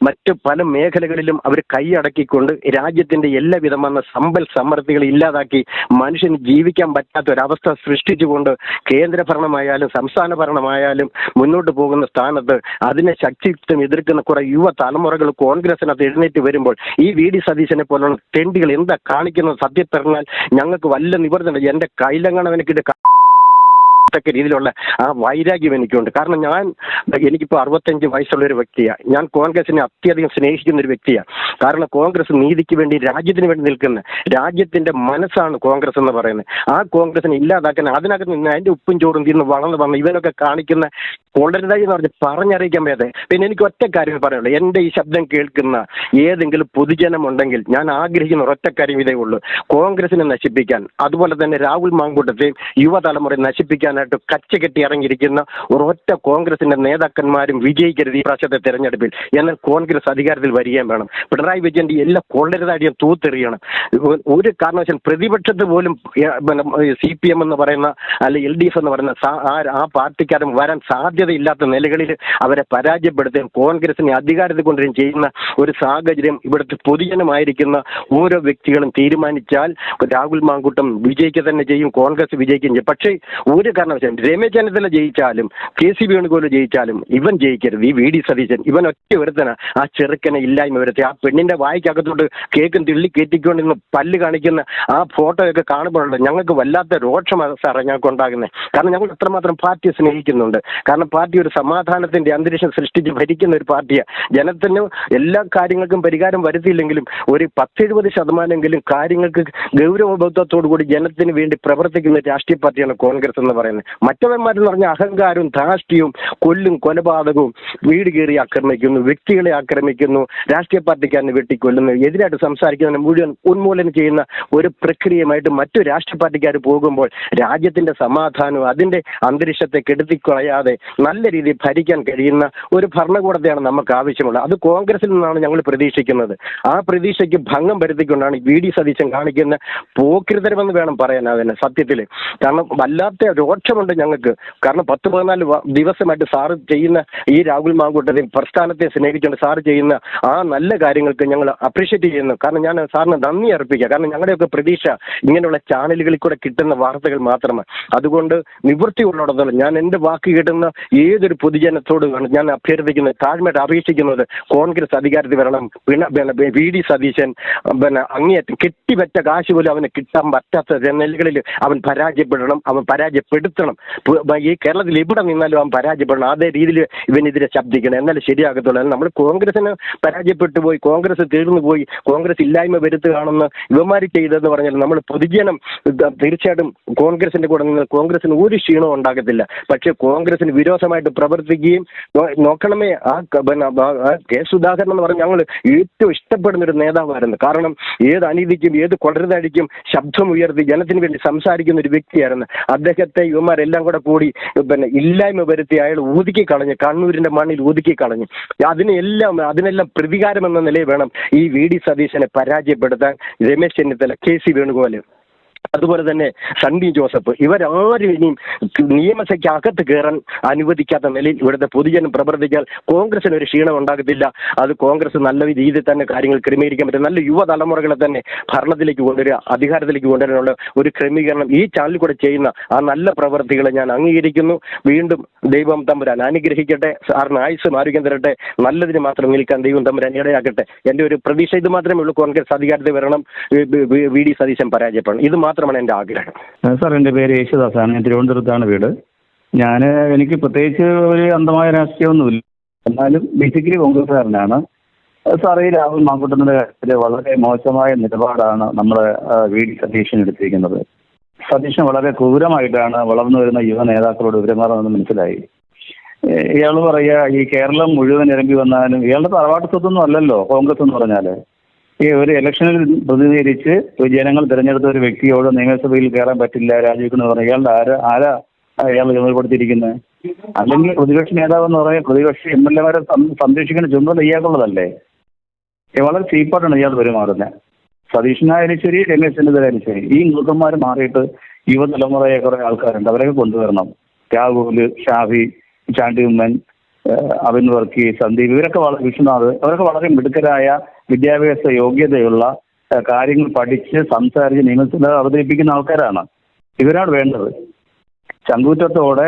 മറ്റു പല മേഖലകളിലും അവർ കൈയടക്കിക്കൊണ്ട് രാജ്യത്തിന്റെ എല്ലാവിധമായ സമ്പൽ സമൃദ്ധികൾ ഇല്ലാതാക്കി മനുഷ്യന് ജീവിക്കാൻ പറ്റാത്ത ഒരവസ്ഥ സൃഷ്ടിച്ചുകൊണ്ട് കേന്ദ്ര ഭരണമായാലും സംസ്ഥാന ഭരണമായാലും മുന്നോട്ട് പോകുന്ന സ്ഥാനത്ത് അതിനെ ശക്തിയുക്തം എതിർക്കുന്ന കുറെ യുവ തലമുറകൾ കോൺഗ്രസിനകത്ത് എഴുന്നേറ്റ് വരുമ്പോൾ ഈ VD സതീശനെ പോലുള്ള തെണ്ടികൾ എന്താ കാണിക്കുന്നത്? സത്യം പറഞ്ഞാൽ ഞങ്ങൾക്ക് വല്ല നിവർത്തനം എന്റെ കൈലങ്ങണവനക്കിട്ട് ത്തക്ക രീതിയിലുള്ള ആ വൈരാഗ്യം എനിക്കുണ്ട്. കാരണം എനിക്കിപ്പോൾ 65 വയസ്സുള്ള ഒരു വ്യക്തിയാണ്. ഞാൻ കോൺഗ്രസിനെ അത്യധികം സ്നേഹിക്കുന്ന ഒരു വ്യക്തിയാണ്. കാരണം കോൺഗ്രസ് നീതിക്ക് വേണ്ടി രാജ്യത്തിന് വേണ്ടി നിൽക്കുന്ന രാജ്യത്തിന്റെ മനസ്സാണ് കോൺഗ്രസ് എന്ന് പറയുന്നത്. ആ കോൺഗ്രസിനെ ഇല്ലാതാക്കാൻ അതിനകത്ത് നിന്ന് അതിന്റെ ഉപ്പും ചോറും തിന്ന് വളർന്നു വന്ന് ഇവനൊക്കെ കാണിക്കുന്ന കൊള്ളരുതായി എന്ന് പറഞ്ഞ് പറഞ്ഞറിയിക്കാൻ വയ്യാതെ. പിന്നെ എനിക്ക് ഒറ്റ കാര്യം പറയുള്ളൂ, എൻ്റെ ഈ ശബ്ദം കേൾക്കുന്ന ഏതെങ്കിലും പൊതുജനം ഉണ്ടെങ്കിൽ ഞാൻ ആഗ്രഹിക്കുന്ന ഒറ്റ കാര്യം ഇതേ ഉള്ളൂ, കോൺഗ്രസിനെ നശിപ്പിക്കാൻ, അതുപോലെ തന്നെ രാഹുൽ മാങ്കൂട്ടത്തെയും യുവതലമുറയെ നശിപ്പിക്കാൻ കച്ചകെട്ടി ഇറങ്ങിയിരിക്കുന്ന ഒരൊറ്റ കോൺഗ്രസിന്റെ നേതാക്കന്മാരും വിജയിക്കരുത് ഈ പ്രാവശ്യത്തെ തെരഞ്ഞെടുപ്പിൽ. എന്നാൽ കോൺഗ്രസ് അധികാരത്തിൽ വരികയും വേണം. പിണറായി വിജയന്റെ എല്ലാ കൊള്ളരുതാടിയും തൂത്തെറിയണം. ഒരു കാരണവശാലും പ്രതിപക്ഷത്ത് പോലും CPM എന്ന് പറയുന്ന അല്ലെ LDF എന്ന് പറയുന്ന ആ പാർട്ടിക്കാരും വരാൻ സാധ്യതയില്ലാത്ത നിലകളിൽ അവരെ പരാജയപ്പെടുത്തുകയും കോൺഗ്രസിനെ അധികാരത്തിൽ കൊണ്ടുവരികയും ചെയ്യുന്ന ഒരു സാഹചര്യം ഇവിടുത്തെ പൊതുജനമായിരിക്കുന്ന ഓരോ വ്യക്തികളും തീരുമാനിച്ചാൽ രാഹുൽ മാങ്കൂട്ടം വിജയിക്കുക തന്നെ ചെയ്യും, കോൺഗ്രസ് വിജയിക്കുകയും ചെയ്യും. പക്ഷേ ഒരു കാരണവശാലും രമേശ് ചെന്നിത്തല ജയിച്ചാലും KC വേണുഗോപാൽ ജയിച്ചാലും ഇവൻ ജയിക്കരുത്. ഈ VD സതീശൻ ഇവൻ ഒറ്റ ഒരുത്തന ആ ചെറുക്കനെ ഇല്ലായ്മ വരുത്തി ആ പെണ്ണിന്റെ വായിക്കകത്തോട്ട് കേക്കും തിള്ളി കയറ്റിക്കൊണ്ടിരുന്ന് പല്ല് കാണിക്കുന്ന ആ ഫോട്ടോയൊക്കെ കാണുമ്പോഴുണ്ട് ഞങ്ങൾക്ക് വല്ലാത്ത രോക്ഷമാണ് സാറേ ഞങ്ങൾക്ക് ഉണ്ടാകുന്നത്. കാരണം ഞങ്ങൾ എത്രമാത്രം പാർട്ടിയെ സ്നേഹിക്കുന്നുണ്ട്. കാരണം പാർട്ടി ഒരു സമാധാനത്തിന്റെ അന്തരീക്ഷം സൃഷ്ടിച്ച് ഭരിക്കുന്ന ഒരു പാർട്ടിയാണ്. ജനത്തിന് എല്ലാ കാര്യങ്ങൾക്കും പരിഹാരം വരുത്തിയില്ലെങ്കിലും ഒരു 10-70% കാര്യങ്ങൾക്ക് ഗൗരവബോധത്തോടു കൂടി ജനത്തിന് വേണ്ടി പ്രവർത്തിക്കുന്ന രാഷ്ട്രീയ പാർട്ടിയാണ് കോൺഗ്രസ് എന്ന് പറയുന്നത്. മറ്റവന്മാരെന്ന് പറഞ്ഞാൽ അഹങ്കാരവും ധാർഷ്ട്യവും കൊല്ലും കൊലപാതകവും വീട് കയറി ആക്രമിക്കുന്നു, വ്യക്തികളെ ആക്രമിക്കുന്നു, രാഷ്ട്രീയ പാർട്ടിക്കാരനെ വെട്ടിക്കൊല്ലുന്നു, എതിരായിട്ട് സംസാരിക്കുന്നതിന് മുഴുവൻ ഉന്മൂലനം ചെയ്യുന്ന ഒരു പ്രക്രിയയുമായിട്ട് മറ്റു രാഷ്ട്രീയ പാർട്ടിക്കാർ പോകുമ്പോൾ രാജ്യത്തിന്റെ സമാധാനവും അതിന്റെ അന്തരീക്ഷത്തെ കെടുത്തിക്കളയാതെ നല്ല രീതിയിൽ ഭരിക്കാൻ കഴിയുന്ന ഒരു ഭരണകൂടത്തെയാണ് നമുക്ക് ആവശ്യമുള്ളത്. അത് കോൺഗ്രസിൽ നിന്നാണ് ഞങ്ങൾ പ്രതീക്ഷിക്കുന്നത്. ആ പ്രതീക്ഷയ്ക്ക് ഭംഗം വരുത്തിക്കൊണ്ടാണ് VD സതീശൻ കാണിക്കുന്ന പോക്രിതരമെന്ന് വേണം പറയാൻ അതിന് സത്യത്തിൽ. കാരണം വല്ലാത്ത രോക്ഷമുണ്ട് ഞങ്ങൾക്ക്. കാരണം 10-14 ദിവസമായിട്ട് സാറ് ചെയ്യുന്ന ഈ രാഹുൽ മാങ്കൂട്ടത്തെയും പ്രസ്ഥാനത്തെ സ്നേഹിച്ചുകൊണ്ട് സാറ് ചെയ്യുന്ന ആ നല്ല കാര്യങ്ങൾക്ക് ഞങ്ങൾ അപ്രീഷിയേറ്റ് ചെയ്യുന്നു. കാരണം ഞാൻ സാറിന് നന്ദി അർപ്പിക്കുക. കാരണം ഞങ്ങളുടെയൊക്കെ പ്രതീക്ഷ ഇങ്ങനെയുള്ള ചാനലുകളിൽ കൂടെ കിട്ടുന്ന വാർത്തകൾ മാത്രമാണ്. അതുകൊണ്ട് നിവൃത്തിയുള്ളിടത്തോളം ഞാൻ എൻ്റെ വാക്ക് കിട്ടുന്ന ഏതൊരു പൊതുജനത്തോട് ഞാൻ അഭ്യർത്ഥിക്കുന്നത്, താഴ്മയായിട്ട് അപേക്ഷിക്കുന്നത്, കോൺഗ്രസ് അധികാരത്തിൽ വരണം. VD സതീശൻ അങ്ങേയറ്റം കെട്ടിവെച്ച കാശ് പോലും അവന് കിട്ടാൻ പറ്റാത്ത നിലകളിൽ അവൻ പരാജയപ്പെടണം, അവൻ പരാജയപ്പെടുത്തണം. ഈ കേരളത്തിൽ എവിടെ നിന്നാലും അവൻ പരാജയപ്പെടണം. അതേ രീതിയിൽ ഇവനെതിരെ ശബ്ദിക്കണം, എന്നാലും ശരിയാകത്തുള്ളൂ. നമ്മൾ കോൺഗ്രസിന് പരാജയപ്പെട്ടു പോയി, കോൺഗ്രസ് തീർന്നു പോയി, കോൺഗ്രസ് ഇല്ലായ്മ വരുത്തുകയാണെന്ന് ഇവന്മാർ ചെയ്തതെന്ന് പറഞ്ഞാൽ നമ്മൾ പൊതുജനം തീർച്ചയായിട്ടും കോൺഗ്രസിന്റെ കൂടെ നിന്ന് കോൺഗ്രസിന് ഒരു ക്ഷീണവും ഉണ്ടാകത്തില്ല. പക്ഷേ കോൺഗ്രസിന് വിരോധം മോശമായിട്ട് പ്രവർത്തിക്കുകയും നോക്കണമേ കെ സുധാകരൻ എന്ന് പറഞ്ഞാൽ ഞങ്ങൾ ഏറ്റവും ഇഷ്ടപ്പെടുന്ന ഒരു നേതാവായിരുന്നു. കാരണം ഏത് അനീതിക്കും ഏത് കൊടരുതടിക്കും ശബ്ദം ഉയർത്തി ജനത്തിന് വേണ്ടി സംസാരിക്കുന്ന ഒരു വ്യക്തിയായിരുന്നു. അദ്ദേഹത്തെ ഇവന്മാരെല്ലാം കൂടി ഇല്ലായ്മ വരുത്തി അയാൾ ഒതുക്കി കളഞ്ഞു, കണ്ണൂരിന്റെ മണ്ണിൽ ഒതുക്കി കളഞ്ഞു. അതിനെല്ലാം പ്രതികാരം എന്ന നിലയിൽ വേണം ഈ VD സതീശനെ പരാജയപ്പെടുത്താൻ രമേശ് ചെന്നിത്തല, KC വേണുഗോപാൽ, അതുപോലെ തന്നെ സണ്ണി ജോസഫ് ഇവരാരും ഇനിയും നിയമസഭയ്ക്ക് അകത്ത് കയറാൻ അനുവദിക്കാത്ത നിലയിൽ ഇവിടുത്തെ പൊതുജനം പ്രവർത്തിച്ചാൽ കോൺഗ്രസിന് ഒരു ക്ഷീണം ഉണ്ടാകത്തില്ല. അത് കോൺഗ്രസ് നല്ല രീതിയിൽ തന്നെ കാര്യങ്ങൾ ക്രമീകരിക്കാൻ പറ്റും. നല്ല യുവതലമുറകളെ തന്നെ ഭരണത്തിലേക്ക് കൊണ്ടുവരിക, അധികാരത്തിലേക്ക് കൊണ്ടുവരാനുള്ള ഒരു ക്രമീകരണം ഈ ചാനലിൽ കൂടെ ചെയ്യുന്ന ആ നല്ല പ്രവർത്തികളെ ഞാൻ അംഗീകരിക്കുന്നു. വീണ്ടും ദൈവം തമ്പുരാൻ അനുഗ്രഹിക്കട്ടെ, സാറിന് ആയുസ്സും ആരോഗ്യം തരട്ടെ, നല്ലതിന് മാത്രം നിൽക്കാൻ ദൈവം തമ്പുരാൻ ഇടയാക്കട്ടെ. എൻ്റെ ഒരു പ്രതീക്ഷ ഇത് മാത്രമേ ഉള്ളൂ, കോൺഗ്രസ് അധികാരത്തിൽ വരണം, VD സതീശൻ പരാജയപ്പെടണം. ഇത് മാത്രമാണ് എൻ്റെ ആഗ്രഹം. സാർ, എൻ്റെ പേര് യേശുദാസാണ്. ഞാൻ തിരുവനന്തപുരത്താണ് വീട്. എനിക്ക് പ്രത്യേകിച്ച് ഒരു അന്ധമായ രാഷ്ട്രീയമൊന്നുമില്ല, എന്നാലും ബേസിക്കലി കോൺഗ്രസ്സുകാരനാണ്. സാർ, ഈ രാഹുൽ മാങ്കൂട്ടത്തിന്റെ കാര്യത്തിൽ വളരെ മോശമായ നിലപാടാണ് നമ്മുടെ VD സതീശൻ എടുത്തിരിക്കുന്നത്. സതീശൻ വളരെ ക്രൂരമായിട്ടാണ് വളർന്നു വരുന്ന യുവ നേതാക്കളോട് പെരുമാറുന്നത് മനസ്സിലായി. ഇയാൾ പറയുക ഈ കേരളം മുഴുവൻ ഇറങ്ങി വന്നാലും ഇയാളുടെ തറവാട്ട് സ്വത്തൊന്നും അല്ലല്ലോ കോൺഗ്രസ് എന്ന് പറഞ്ഞാൽ. ഈ ഒരു ഇലക്ഷനിൽ പ്രതിനിധീകരിച്ച് ജനങ്ങൾ തിരഞ്ഞെടുത്ത ഒരു വ്യക്തിയോട് നിയമസഭയിൽ കയറാൻ പറ്റില്ല, രാജിവെക്കണമെന്ന് പറഞ്ഞാൽ ഇയാളുടെ ആരാ അയാൾ ചുമതലപ്പെടുത്തിയിരിക്കുന്നത്? അല്ലെങ്കിൽ പ്രതിപക്ഷ നേതാവ് എന്ന് പറയാൻ പ്രതിപക്ഷ MLA-മാരെ സംരക്ഷിക്കുന്ന ചുമതല ഇയാൾക്കുള്ളതല്ലേ? വളരെ ചീപ്പായിട്ടാണ് ഇയാൾ പെരുമാറുന്നത്. സതീശനായാലും ശരി, രമേശ് ചെന്നിത്തലായാലും ശരി, ഈ മൂർഖന്മാർ മാറിയിട്ട് യുവതലമുറയെ കുറെ ആൾക്കാരുണ്ട്, അവരൊക്കെ കൊണ്ടുവരണം. രാഹുൽ, ഷാഫി, ചാണ്ടി ഉമ്മൻ, അബിൻ വർക്കി, സന്ദീപ്, ഇവരൊക്കെ വിശ്വനാഥ്, അവരൊക്കെ വളരെ മിടുക്കരായ വിദ്യാഭ്യാസ യോഗ്യതയുള്ള കാര്യങ്ങൾ പഠിച്ച് സംസാരിച്ച് നിയമത്തിൽ അവതരിപ്പിക്കുന്ന ആൾക്കാരാണ്. ഇവരാണ് വേണ്ടത്. ചങ്കൂറ്റത്തോടെ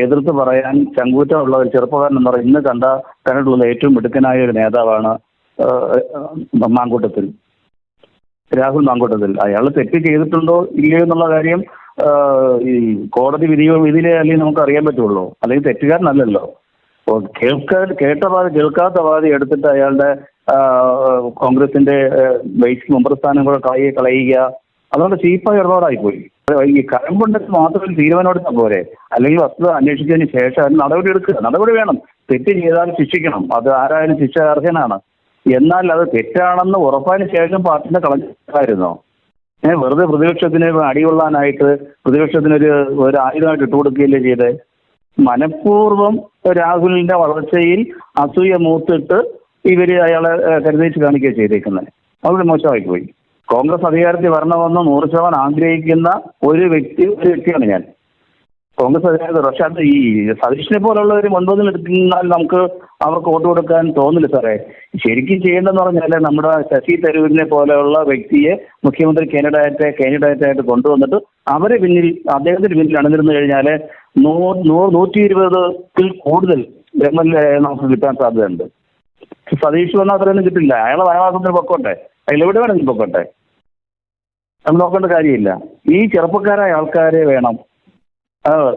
എതിർത്ത് പറയാൻ ചങ്കൂറ്റമുള്ള ഒരു ചെറുപ്പക്കാരൻ എന്ന് പറയുന്നത് ഇന്ന് കണ്ടിട്ടുള്ള ഏറ്റവും മിടുക്കനായ ഒരു നേതാവാണ് മാങ്കൂട്ടത്തിൽ, രാഹുൽ മാങ്കൂട്ടത്തിൽ. അയാൾ തെറ്റ് ചെയ്തിട്ടുണ്ടോ ഇല്ലയോ എന്നുള്ള കാര്യം ഈ കോടതി വിധിയിലെ അല്ലെങ്കിൽ നമുക്ക് അറിയാൻ പറ്റുള്ളൂ. അല്ലെങ്കിൽ തെറ്റുകാരനല്ലല്ലോ. കേൾക്കാത്ത വാദി എടുത്തിട്ട് അയാളുടെ കോൺഗ്രസിന്റെ വൈസ് മെമ്പർ സ്ഥാനം കൂടെ കളയുക, അതുകൊണ്ട് ചീപ്പായ ഇടപാടായിപ്പോയി. ഈ കഴമ്പുണ്ടെങ്കിൽ മാത്രം തീരുമാനമെടുത്താൽ പോരെ? അല്ലെങ്കിൽ വസ്തുത അന്വേഷിച്ചതിന് ശേഷം അതിന് നടപടി എടുക്കുക. നടപടി വേണം. തെറ്റ് ചെയ്താൽ ശിക്ഷിക്കണം, അത് ആരായാലും ശിക്ഷ അർഹനാണ്. എന്നാൽ അത് തെറ്റാണെന്ന് ഉറപ്പായതിനു ശേഷം പാർട്ടിനെ കളഞ്ഞിരുന്നോ? വെറുതെ പ്രതിപക്ഷത്തിന് അടികൊള്ളാനായിട്ട് പ്രതിപക്ഷത്തിനൊരു ആയുധമായിട്ട് ഇട്ടുകൊടുക്കുകയല്ലേ ചെയ്തേ? മനഃപൂർവ്വം രാഹുലിന്റെ വളർച്ചയിൽ അസൂയ മൂത്തിട്ട് അയാളെ കരുതേച്ച് കാണിക്കുക ചെയ്തേക്കുന്നത്. വളരെ മോശമായി പോയി. കോൺഗ്രസ് അധികാരത്തിൽ വരണമെന്ന് 100% ആഗ്രഹിക്കുന്ന ഒരു വ്യക്തിയാണ് ഞാൻ. കോൺഗ്രസ് അധികാരത്തിൽ. പക്ഷെ അത് ഈ സതീഷിനെ പോലുള്ളവർ മുൻപതിൽ എടുത്താൽ നമുക്ക് അവർക്ക് വോട്ട് കൊടുക്കാൻ തോന്നില്ല സാറേ. ശരിക്കും ചെയ്യേണ്ടതെന്ന് പറഞ്ഞാൽ നമ്മുടെ ശശി തരൂരിനെ പോലെയുള്ള വ്യക്തിയെ മുഖ്യമന്ത്രി കാൻഡിഡേറ്റായിട്ട് കൊണ്ടുവന്നിട്ട് അദ്ദേഹത്തിന് പിന്നിൽ അണിനിരുന്നു കഴിഞ്ഞാൽ 120 കൂടുതൽ MLA നമുക്ക് കിട്ടാൻ സാധ്യതയുണ്ട്. സതീഷ് വന്നാൽ അത്രയൊന്നും കിട്ടില്ല. അയാളെ വനവാസത്തിന് പൊക്കോട്ടെ, അതിലെവിടെ വേണമെങ്കിൽ പൊക്കോട്ടെ, നമ്മൾ നോക്കേണ്ട കാര്യമില്ല. ഈ ചെറുപ്പക്കാരായ ആൾക്കാരെ വേണം.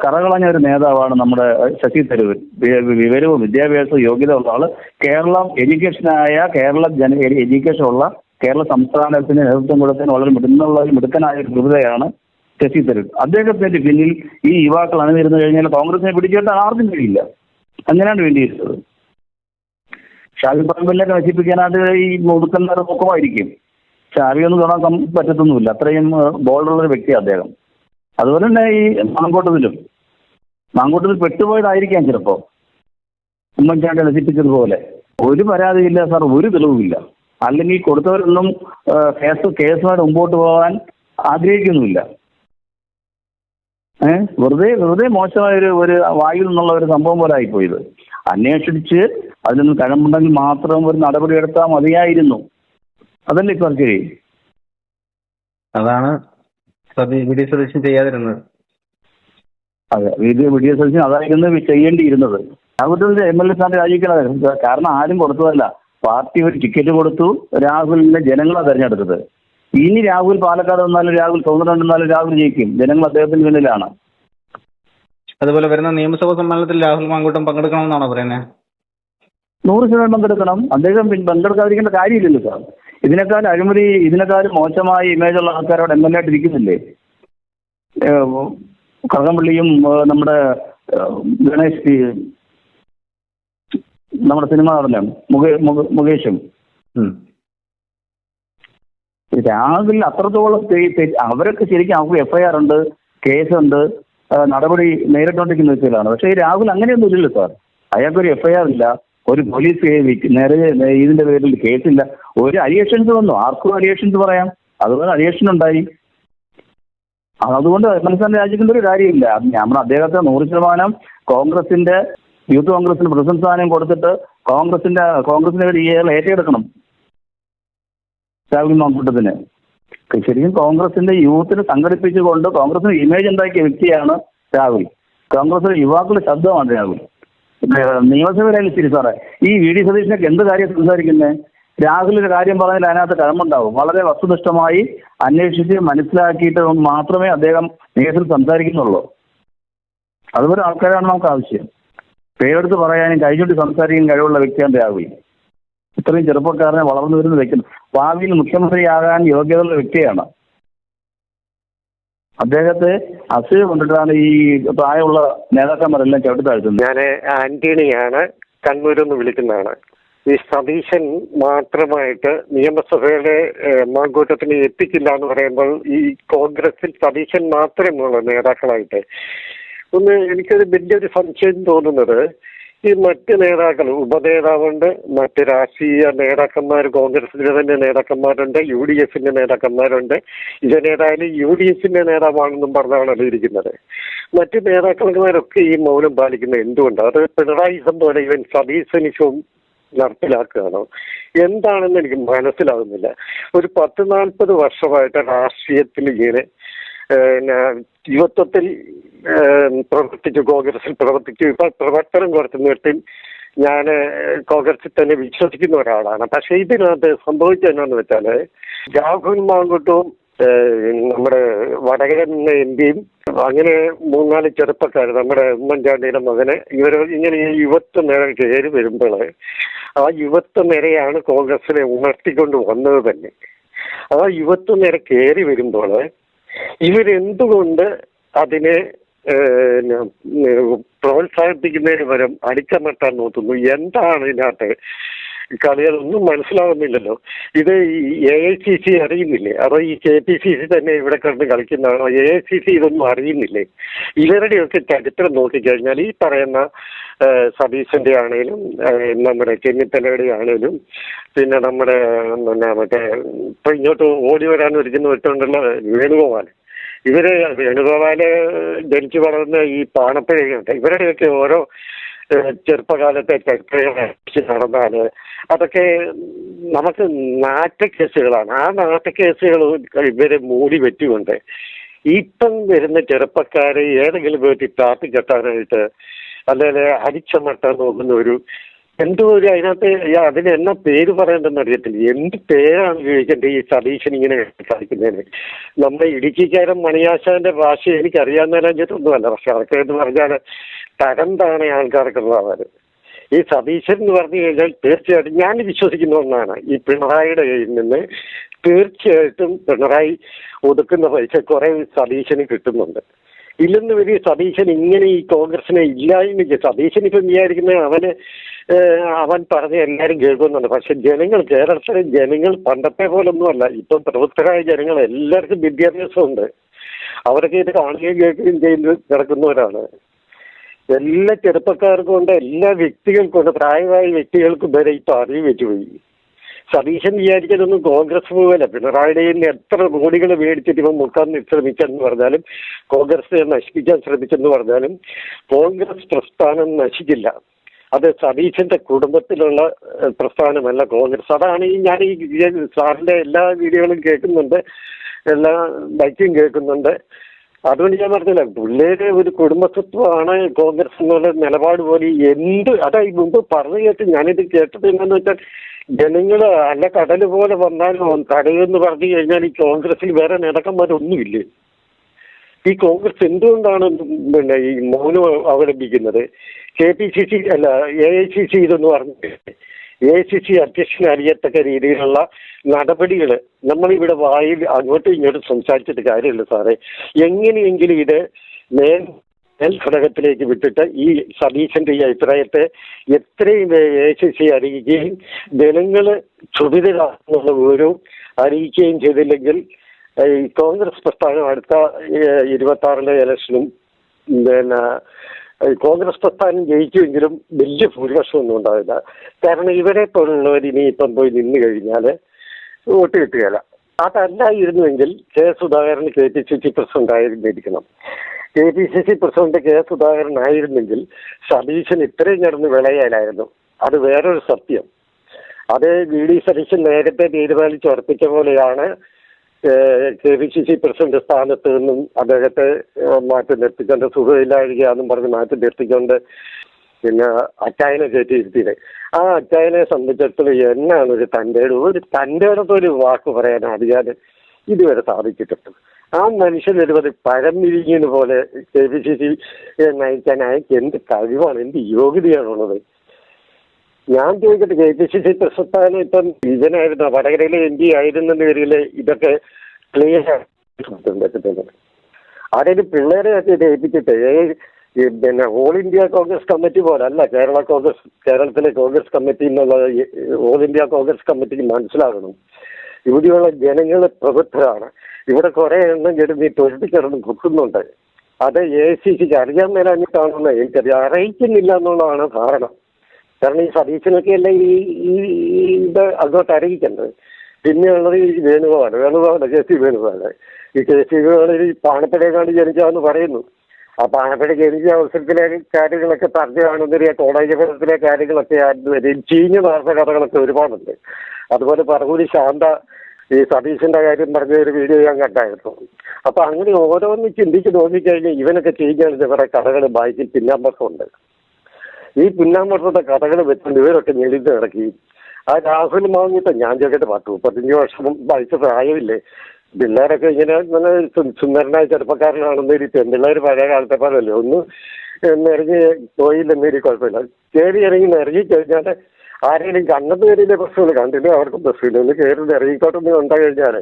കറകളഞ്ഞ ഒരു നേതാവാണ് നമ്മുടെ ശശി തരൂർ. വിവരവും വിദ്യാഭ്യാസവും യോഗ്യത ഉള്ള ആള്. കേരളം എഡ്യൂക്കേഷനുള്ള കേരള സംസ്ഥാനത്തിന് നേതൃത്വം കൊടുക്കാൻ വളരെ മിടുക്കനായ ഒരു കൃതയാണ് ശശി തരൂർ. അദ്ദേഹത്തിന്റെ പിന്നിൽ ഈ യുവാക്കൾ അണിനിരുന്നു കഴിഞ്ഞാൽ കോൺഗ്രസിനെ പിടിച്ചെടുത്താൽ ആർക്കും കഴിയില്ല. അങ്ങനെയാണ് വേണ്ടിയിരുന്നത്. ഷാഫി പറമ്പിലിനൊക്കെ നശിപ്പിക്കാനായിട്ട് ഈ മുതുക്കന്മാർ പൊക്കമായിരിക്കും. ഷാഫിയൊന്നും തൊടാൻ പറ്റത്തൊന്നുമില്ല. അത്രയും ബോൾഡുള്ളൊരു വ്യക്തിയാണ് അദ്ദേഹം. അതുപോലെ തന്നെ ഈ മാങ്കൂട്ടത്തിൽ പെട്ടുപോയതായിരിക്കാം ചിലപ്പോൾ ഉമ്മൻചാണ്ടി നശിപ്പിച്ചതുപോലെ. ഒരു പരാതിയില്ല സാർ, ഒരു തെളിവുമില്ല. അല്ലെങ്കിൽ കൊടുത്തവരൊന്നും കേസുമായിട്ട് മുമ്പോട്ട് പോകാൻ ആഗ്രഹിക്കുന്നുമില്ല. വെറുതെ മോശമായ ഒരു വായിൽ നിന്നുള്ള ഒരു സംഭവം പോലെ ആയിപ്പോയത്. അന്വേഷിച്ച് അതിനൊന്നും കഴമ്പുണ്ടെങ്കിൽ മാത്രം ഒരു നടപടി എടുത്താൽ മതിയായിരുന്നു. അതല്ലേ ഇപ്പൊ ശരി? അതാണ് VD സതീശൻ ചെയ്യാതിരുന്നത്. അതെ, VD സതീശൻ അതായിരുന്നു ചെയ്യേണ്ടിയിരുന്നത്. രാഹുലിന്റെ MLA സ്ഥാനം രാജിക്കണത്. കാരണം ആരും കൊടുത്തതല്ല, പാർട്ടി ഒരു ടിക്കറ്റ് കൊടുത്തു. രാഹുലിന്റെ ജനങ്ങളാണ് തെരഞ്ഞെടുത്തത്. ഇനി രാഹുൽ പാലക്കാട് വന്നാലും രാഹുൽ സ്വതന്ത്രം വന്നാലും രാഹുൽ ജയിക്കും. ജനങ്ങൾ അദ്ദേഹത്തിന് പിന്നിലാണ്. അതുപോലെ വരുന്ന നിയമസഭാ സമ്മേളനത്തിൽ രാഹുൽ മാങ്കൂട്ടം പങ്കെടുക്കണമെന്നാണോ പറയുന്നത്? 100% പങ്കെടുക്കണം. അദ്ദേഹം പങ്കെടുക്കാതിരിക്കേണ്ട കാര്യമില്ലല്ലോ സാർ. ഇതിനേക്കാളും മോശമായ ഇമേജുള്ള ആൾക്കാരോട് MLA ആയിട്ട് ഇരിക്കുന്നില്ലേ? കടകംപള്ളിയും നമ്മുടെ ഗണേഷ് നമ്മുടെ സിനിമ നടനും മുകേഷും രാഹുൽ അത്രത്തോളം അവരൊക്കെ ശരിക്കും അവർക്ക് FIR ഉണ്ട്, കേസുണ്ട്, നടപടി നേരിട്ടുകൊണ്ടിരിക്കുന്ന വ്യക്തികളാണ്. പക്ഷേ ഈ രാഹുൽ അങ്ങനെയൊന്നും ഇല്ലല്ലോ സാർ. അയാൾക്കൊരു FIR ഇല്ല, ഒരു പോലീസ് നേരെ ഇതിന്റെ പേരിൽ കേസില്ല. ഒരു അലിഗേഷൻസ് വന്നു, ആർക്കും അലിഗേഷൻസ് പറയാം, അതുപോലെ അലിഗേഷൻ ഉണ്ടായി. അതുകൊണ്ട് മനസ്സിലാക്കാൻ രാജിക്കേണ്ട ഒരു കാര്യമില്ല. നമ്മൾ അദ്ദേഹത്തെ 100% കോൺഗ്രസിന്റെ യൂത്ത് കോൺഗ്രസിന് പ്രസിഡന്റ് സ്ഥാനം കൊടുത്തിട്ട് കോൺഗ്രസിന്റെ ഒരു ഏറ്റെടുക്കണം രാഹുൽ മാങ്കൂട്ടത്തിന്. ശരിക്കും കോൺഗ്രസിന്റെ യൂത്തിനെ സംഘടിപ്പിച്ചുകൊണ്ട് കോൺഗ്രസിന് ഇമേജ് ഉണ്ടാക്കിയ വ്യക്തിയാണ് രാഹുൽ. കോൺഗ്രസിലെ യുവാക്കളുടെ ശബ്ദമാണ് രാഹുൽ. നിയമസഭയിലായാലും ശരി സാറേ, ഈ VD സതീശനൊക്കെ എന്ത് കാര്യം സംസാരിക്കുന്നത്? രാഹുലിന്റെ കാര്യം പറഞ്ഞാൽ അതിനകത്ത് കഴമ്പുണ്ടാവും. വളരെ വസ്തുനിഷ്ഠമായി അന്വേഷിച്ച് മനസ്സിലാക്കിയിട്ട് മാത്രമേ അദ്ദേഹം നേതൃത്വം സംസാരിക്കുന്നുള്ളൂ. അതുപോലെ ആൾക്കാരാണ് നമുക്ക് ആവശ്യം. പേരെടുത്ത് പറയാനും കഴിഞ്ഞിട്ട് സംസാരിക്കാനും കഴിവുള്ള വ്യക്തിയാണ് രാഹുൽ. ഇത്രയും ചെറുപ്പക്കാരനെ വളർന്നു വരുന്ന വ്യക്തി, ഭാവിയിൽ മുഖ്യമന്ത്രിയാകാൻ യോഗ്യതയുള്ള വ്യക്തിയാണ്. അദ്ദേഹത്തെ അസൂയ കൊണ്ടിട്ടാണ് ഈ പ്രായമുള്ള നേതാക്കന്മാരെല്ലാം ചവിട്ടി താഴ്ത്തുന്നത്. ഞാൻ ആന്റണിയാണ്, കണ്ണൂരിൽ നിന്ന് വിളിക്കുന്നതാണ്. ഈ സതീശൻ മാത്രമായിട്ട് നിയമസഭയിലെ മാങ്കൂട്ടത്തിന് എത്തിക്കില്ല എന്ന് പറയുമ്പോൾ ഈ കോൺഗ്രസിൽ സതീശൻ മാത്രമേ ഉള്ളൂ നേതാക്കളായിട്ട്. എനിക്കൊരു വലിയൊരു സംശയം തോന്നുന്നത്, ഈ മറ്റ് നേതാക്കൾ, ഉപനേതാവുണ്ട്, മറ്റ് രാഷ്ട്രീയ നേതാക്കന്മാർ, കോൺഗ്രസിന്റെ തന്നെ നേതാക്കന്മാരുണ്ട്, UDFന്റെ നേതാക്കന്മാരുണ്ട്. ഇവനേതായാലും UDFന്റെ നേതാവാണെന്നും പറഞ്ഞാണല്ലോ ഇരിക്കുന്നത്. മറ്റ് നേതാക്കന്മാരൊക്കെ ഈ മൗനം പാലിക്കുന്നത് എന്തുകൊണ്ടാണ്? അത് പിണറായിസം പോലെ ഇവൻ സതീശനിഷവും നടപ്പിലാക്കുകയാണോ? എന്താണെന്ന് എനിക്ക് മനസ്സിലാകുന്നില്ല. ഒരു 10-40 വർഷമായിട്ട് രാഷ്ട്രീയത്തിൽ ഇങ്ങനെ യുവത്വത്തിൽ പ്രവർത്തിച്ചു, കോൺഗ്രസിൽ പ്രവർത്തിച്ചു. ഇപ്പൊ പ്രവർത്തനം കുറച്ച് നിർത്തി ഞാൻ കോൺഗ്രസിൽ തന്നെ വിശ്വസിക്കുന്ന ഒരാളാണ്. പക്ഷെ ഇതിനകത്ത് സംഭവിച്ചത് എന്താണെന്ന് വെച്ചാല്, രാഹുൽ മാങ്കൂട്ടവും നമ്മുടെ വടകര MP അങ്ങനെ 3-4 ചെറുപ്പക്കാർ, നമ്മുടെ ഉമ്മൻചാണ്ടിയുടെ മകന്, ഇങ്ങനെ ഈ യുവത്വ നിര കയറി വരുമ്പോൾ ആ യുവത്വ നിരയാണ് കോൺഗ്രസിനെ ഉണർത്തിക്കൊണ്ട് വന്നത് തന്നെ. ആ യുവത്വ നിര കയറി വരുമ്പോൾ ഇവരെന്തുകൊണ്ട് അതിനെ പ്രോത്സാഹിപ്പിക്കുന്നതിന് പകരം അടിച്ചമർത്താൻ നോക്കുന്നു? എന്താണ് ഇതിനകത്ത് കളികളൊന്നും മനസ്സിലാവുന്നില്ലല്ലോ. ഇത് AICC അറിയുന്നില്ലേ? അതോ ഈ KPCC തന്നെ ഇവിടെ കിടന്ന് കളിക്കുന്നതാണോ? AICC ഇതൊന്നും അറിയുന്നില്ലേ? ഇവരുടെയൊക്കെ ചരിത്രം നോക്കിക്കഴിഞ്ഞാൽ ഈ പറയുന്ന സതീശന്റെ ആണേലും നമ്മുടെ ചെന്നിത്തലയുടെ ആണേലും പിന്നെ നമ്മുടെ മറ്റേ ഇപ്പൊ ഇങ്ങോട്ട് ഓടി വരാൻ ഒരുക്കുന്ന വെട്ടുകൊണ്ടുള്ള വേണുഗോപാൽ, വേണുഗോപാല് ജനിച്ചു വളർന്ന ഈ പാണപ്പുഴയുണ്ട്. ഇവരുടെയൊക്കെ ഓരോ ചെറുപ്പകാലത്തെ ചരിത്രങ്ങൾ നടന്നാല് അതൊക്കെ നമുക്ക് നാറ്റക്കേസുകളാണ്. ആ നാറ്റക്കേസുകൾ ഇവരെ മൂടി വെച്ചുകൊണ്ട് ഇപ്പം വരുന്ന ചെറുപ്പക്കാരെ ഏതെങ്കിലും വീട്ടിൽ താത്തി കെട്ടാനായിട്ട് അല്ലെങ്കിൽ അരിച്ചമർത്താൻ നോക്കുന്ന എന്തോ അതിനകത്ത് അതിന് എന്നാ പേര് പറയേണ്ടെന്ന് അറിയത്തില്ല. എന്ത് പേരാണ് ഉപയോഗിക്കേണ്ടത് ഈ സതീശൻ ഇങ്ങനെ കളിക്കുന്നതിന്? നമ്മുടെ ഇടുക്കിക്കാരൻ മണിയാശാന്റെ ഭാഷ എനിക്കറിയാവുന്നതിനൊന്നുമല്ല. പക്ഷെ അതൊക്കെ എന്ന് പറഞ്ഞാൽ തരം താണ ആൾക്കാർക്കുള്ളതാണ്. ഈ സതീശൻ എന്ന് പറഞ്ഞു കഴിഞ്ഞാൽ തീർച്ചയായിട്ടും ഞാൻ വിശ്വസിക്കുന്ന ഒന്നാണ്, ഈ പിണറായിയുടെ കയ്യിൽ നിന്ന് തീർച്ചയായിട്ടും പിണറായി ഒതുക്കുന്ന പൈസ കുറെ സതീശന് കിട്ടുന്നുണ്ട്. ഇല്ലെന്ന് വരി സതീശൻ ഇങ്ങനെ ഈ കോൺഗ്രസിനെ ഇല്ലായ്മയ്ക്ക് സതീശൻ ഇപ്പം വിചാരിക്കുന്നത് അവൻ പറഞ്ഞ് എല്ലാവരും കേൾക്കുന്നുണ്ട്. പക്ഷെ കേരളത്തിലെ ജനങ്ങൾ പണ്ടത്തെ പോലൊന്നുമല്ല. ഇപ്പം പ്രബുദ്ധരായ ജനങ്ങൾ എല്ലാവർക്കും വിദ്യാഭ്യാസമുണ്ട്. അവരൊക്കെ ഇത് കാണുകയും കേൾക്കുകയും ചെയ്ത് കിടക്കുന്നവരാണ്. എല്ലാ ചെറുപ്പക്കാർക്കും ഉണ്ട്, എല്ലാ വ്യക്തികൾക്കും ഉണ്ട്, പ്രായമായ വ്യക്തികൾക്കും വരെ ഇപ്പം അറിവ് വെച്ചുപോയി. സതീശൻ വിചാരിക്കുന്നതൊന്നും കോൺഗ്രസ് പോവല്ല. പിണറായിയുടെ എത്ര കോടികൾ മേടിച്ചിട്ട് ഇപ്പം മുക്കാൻ ശ്രമിച്ചെന്ന് പറഞ്ഞാലും, കോൺഗ്രസിനെ നശിപ്പിക്കാൻ ശ്രമിച്ചെന്ന് പറഞ്ഞാലും കോൺഗ്രസ് പ്രസ്ഥാനം നശിക്കില്ല. അത് സതീശന്റെ കുടുംബത്തിലുള്ള പ്രസ്ഥാനമല്ല കോൺഗ്രസ്. അതാണ് ഞാൻ ഈ സാറിന്റെ എല്ലാ വീഡിയോകളും കേൾക്കുന്നുണ്ട്, എല്ലാ ബൈക്കും കേൾക്കുന്നുണ്ട്. അതുകൊണ്ട് ഞാൻ പറഞ്ഞില്ല, പിള്ളേര് ഒരു കുടുംബസ്വത്വമാണ് കോൺഗ്രസ് എന്നുള്ള നിലപാട് പോലെ അതായി മുമ്പ് പറഞ്ഞു കേട്ട് ഞാനിത് കേട്ടത് എന്താന്ന് വെച്ചാൽ, ജനങ്ങൾ അല്ല കടൽ പോലെ വന്നാലും തടയുമെന്ന് പറഞ്ഞു കഴിഞ്ഞാൽ ഈ കോൺഗ്രസിൽ വേറെ നേതാക്കന്മാരൊന്നുമില്ലേ? ഈ കോൺഗ്രസ് എന്തുകൊണ്ടാണ് പിന്നെ ഈ മൗനം അവലംബിക്കുന്നത്? KPCC അല്ല AICC ഇതൊന്നും പറഞ്ഞിട്ട് AICC അധ്യക്ഷൻ അറിയത്തക്ക രീതിയിലുള്ള നടപടികൾ നമ്മളിവിടെ വായിൽ അങ്ങോട്ടും ഇങ്ങോട്ടും സംസാരിച്ചിട്ട് കാര്യമില്ല സാറേ. എങ്ങനെയെങ്കിലും ഇത് ഘടകത്തിലേക്ക് വിട്ടിട്ട് ഈ സതീശന്റെ ഈ അഭിപ്രായത്തെ എത്രയും AICC അറിയിക്കുകയും ജനങ്ങൾ ക്ഷുഭിതരാണെന്നുള്ള വിവരവും അറിയിക്കുകയും ചെയ്തില്ലെങ്കിൽ ഈ കോൺഗ്രസ് പ്രസ്ഥാനം അടുത്ത 26 ഇലക്ഷനും പിന്നെ കോൺഗ്രസ് പ്രസ്ഥാനം ജയിക്കുമെങ്കിലും വലിയ ഭൂരിപക്ഷമൊന്നും ഉണ്ടാവില്ല. കാരണം ഇവരെ പോലുള്ളവർ ഇനിയിപ്പം പോയി നിന്ന് കഴിഞ്ഞാൽ വോട്ട് കിട്ടുകയില്ല. അതല്ലായിരുന്നുവെങ്കിൽ സുധാകരൻ KPCC പ്രസിഡന്റ് ആയിരുന്നിരിക്കണം. KPCC പ്രസിഡന്റ് സുധാകരൻ ആയിരുന്നെങ്കിൽ സതീശൻ ഇത്രയും കിടന്ന് വിളയാലായിരുന്നു. അത് വേറൊരു സത്യം. അത് VD സതീശൻ നേരത്തെ തീരുമാനിച്ച് ഉറപ്പിച്ച പോലെയാണ് KPCC പ്രസിഡന്റ് സ്ഥാനത്ത് നിന്നും അദ്ദേഹത്തെ മാറ്റി നിർത്തിക്കൊണ്ട് സുഖമില്ലായിരിക്കാന്നും പറഞ്ഞ് മാറ്റി നിർത്തിക്കൊണ്ട് പിന്നെ അച്ചായനെ കയറ്റിയിരുത്തിയത്. ആ അച്ചായനെ സംബന്ധിച്ചിടത്തോളം എന്നാണ് ഒരു തൻ്റെടത്ത് ഒരു വാക്ക് പറയാൻ അറിയാതെ ഇതുവരെ സാധിച്ചിട്ടുണ്ട്. ആ മനുഷ്യനൊരുപത് പഴംവിരിഞ്ഞ പോലെ KPCC നയിക്കാനായി എന്ത് കഴിവാണ്, എന്ത് യോഗ്യതയാണുള്ളത്? ഞാൻ ചോദിക്കട്ടെ, KPCC പ്രസ്ഥാനം ഇപ്പം ഇവനായിരുന്ന വടകരയിലെ MP ആയിരുന്നെന്ന പേരിൽ ഇതൊക്കെ ക്ലിയർ ആയിട്ടുണ്ട്. ആരെങ്കിലും പിള്ളേരെ ഒക്കെ ഏൽപ്പിച്ചിട്ട് പിന്നെ ഓൾ ഇന്ത്യ കോൺഗ്രസ് കമ്മിറ്റി പോലെ അല്ല കേരളത്തിലെ കോൺഗ്രസ് കമ്മിറ്റി എന്നുള്ള ഓൾ ഇന്ത്യ കോൺഗ്രസ് കമ്മിറ്റിക്ക് മനസ്സിലാകണം. ഇവിടെയുള്ള ജനങ്ങൾ പ്രബുദ്ധരാണ്. ഇവിടെ കുറെ എണ്ണം കിടന്ന് തൊഴുത്തി കിടന്ന് കുത്തുന്നുണ്ട്. അത് AICCക്ക് അറിയാൻ മേലാഞ്ഞിട്ടാണെന്ന് എനിക്കറിയാം. അറിയിക്കുന്നില്ല എന്നുള്ളതാണ് ധാരണ. കാരണം ഈ സതീശനൊക്കെ അല്ല ഈ ഇത് അങ്ങോട്ട് അറിയിക്കേണ്ടത്. പിന്നെയുള്ളത് ഈ വേണുഗോപാൽ KC വേണുഗോപാൽ. ഈ KC വേണുഗോപാൽ ഈ പാണപ്പടയെക്കാണ്ട് ജനിച്ചാന്ന് പറയുന്നു. ആ പാണപ്പട ജനിച്ച അവസരത്തിലെ കാര്യങ്ങളൊക്കെ പറഞ്ഞാണെന്നറിയാം. കോളേജ് പഠനത്തിലെ കാര്യങ്ങളൊക്കെ ചീഞ്ഞ വാർത്ത കഥകളൊക്കെ ഒരുപാടുണ്ട്. അതുപോലെ പറവൂരി ശാന്ത ഈ സതീശന്റെ കാര്യം പറഞ്ഞ ഒരു വീഡിയോ ഞാൻ കണ്ടായിരുന്നു. അപ്പൊ അങ്ങനെ ഓരോന്ന് ചിന്തിച്ച് നോക്കിക്കഴിഞ്ഞാൽ ഇവനൊക്കെ ചെയ്യുകയാണെങ്കിൽ ഇവരുടെ കഥകൾ ബാക്കി പിന്നാമ്പക്കമുണ്ട്. ഈ പിന്നാമ്പക്കത്തെ കഥകൾ വെച്ചുകൊണ്ട് ഇവരൊക്കെ ഞെളിഞ്ഞ് കിടക്കി. ആ രാഹുൽ മാങ്ങിട്ട് ഞാൻ ചോദിക്കട്ടെ 10-35 വർഷം വയസ്സ് പ്രായമില്ലേ? പിള്ളേരൊക്കെ ഇങ്ങനെ നല്ല സുന്ദരനായ ചെറുപ്പക്കാരനാണെന്ന് പെൺപിള്ളേർ പഴയ കാലത്തെ പോലല്ലേ ഒന്ന് നിറഞ്ഞ് പോയില്ലെന്നൊരു കുഴപ്പമില്ല. കയറി ഇറങ്ങി നിറങ്ങി കഴിഞ്ഞാൽ ആരെങ്കിലും കണ്ണത്ത് കയറിയില്ലേ പ്രശ്നമില്ല, കണ്ടില്ല അവർക്കും പ്രശ്നമില്ല. ഒന്ന് കയറി ഇറങ്ങിക്കോട്ടൊന്നും ഉണ്ടാ കഴിഞ്ഞാൽ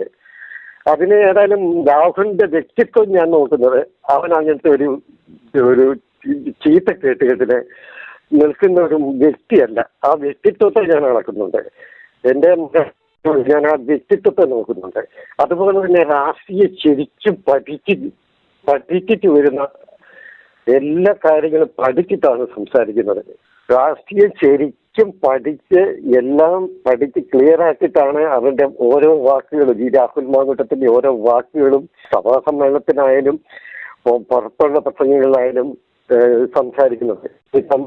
അതിന് ഏതായാലും രാഹുലിന്റെ വ്യക്തിത്വം ഞാൻ നോക്കുന്നത് അവൻ അങ്ങനത്തെ ഒരു ചീത്ത കേട്ടുകെട്ടിന് നിൽക്കുന്ന ഒരു വ്യക്തിയല്ല. ആ വ്യക്തിത്വത്തെ ഞാൻ അളക്കുന്നുണ്ട്. ഞാൻ ആ വ്യക്തിത്വത്തെ നോക്കുന്നുണ്ട്. അതുപോലെ തന്നെ രാഷ്ട്രീയം ശരിക്കും പഠിച്ചിട്ട് വരുന്ന എല്ലാ കാര്യങ്ങളും പഠിച്ചിട്ടാണ് സംസാരിക്കുന്നത്. രാഷ്ട്രീയം ശരിക്കും പഠിച്ച് എല്ലാം പഠിച്ച് ക്ലിയർ ആക്കിയിട്ടാണ് അവന്റെ ഓരോ വാക്കുകളും ഈ രാഹുൽ മാങ്കൂട്ടത്തിന്റെ ഓരോ വാക്കുകളും സഭാ സമ്മേളനത്തിനായാലും പുറത്തുള്ള പ്രസംഗങ്ങളിലായാലും സംസാരിക്കുന്നത്. ഇപ്പം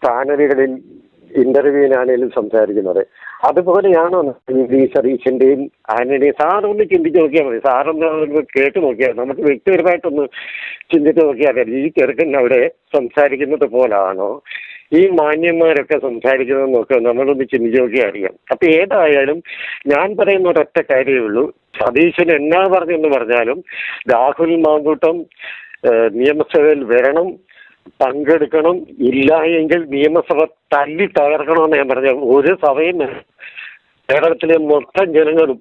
ചാനലുകളിൽ ഇന്റർവ്യൂവിനാണേലും സംസാരിക്കുന്നത്. അതുപോലെയാണോ ഈ സതീശന്റെയും ആന്റണിയും? സാറൊന്ന് ചിന്തിച്ച് നോക്കിയാൽ മതി. സാറൊന്ന് കേട്ട് നോക്കിയാൽ നമുക്ക് വ്യക്തിപരമായിട്ടൊന്ന് ചിന്തിച്ച് നോക്കിയാൽ മതി. ഈ ചെറുക്കൻ അവിടെ സംസാരിക്കുന്നത് പോലാണോ ഈ മാന്യന്മാരൊക്കെ സംസാരിക്കുന്നത് നോക്കുക? നമ്മളൊന്ന് ചിന്തിച്ച് നോക്കിയാൽ അറിയാം. അപ്പൊ ഏതായാലും ഞാൻ പറയുന്ന ഒരൊറ്റ കാര്യമേ ഉള്ളൂ. സതീശൻ എന്നാ പറഞ്ഞെന്ന് പറഞ്ഞാലും രാഹുൽ മാങ്കൂട്ടം നിയമസഭയിൽ വരണം, പങ്കെടുക്കണം. ഇല്ല എങ്കിൽ നിയമസഭ തല്ലി തകർക്കണമെന്ന് ഞാൻ പറഞ്ഞ ഒരു സഭയും കേരളത്തിലെ മൊത്തം ജനങ്ങളും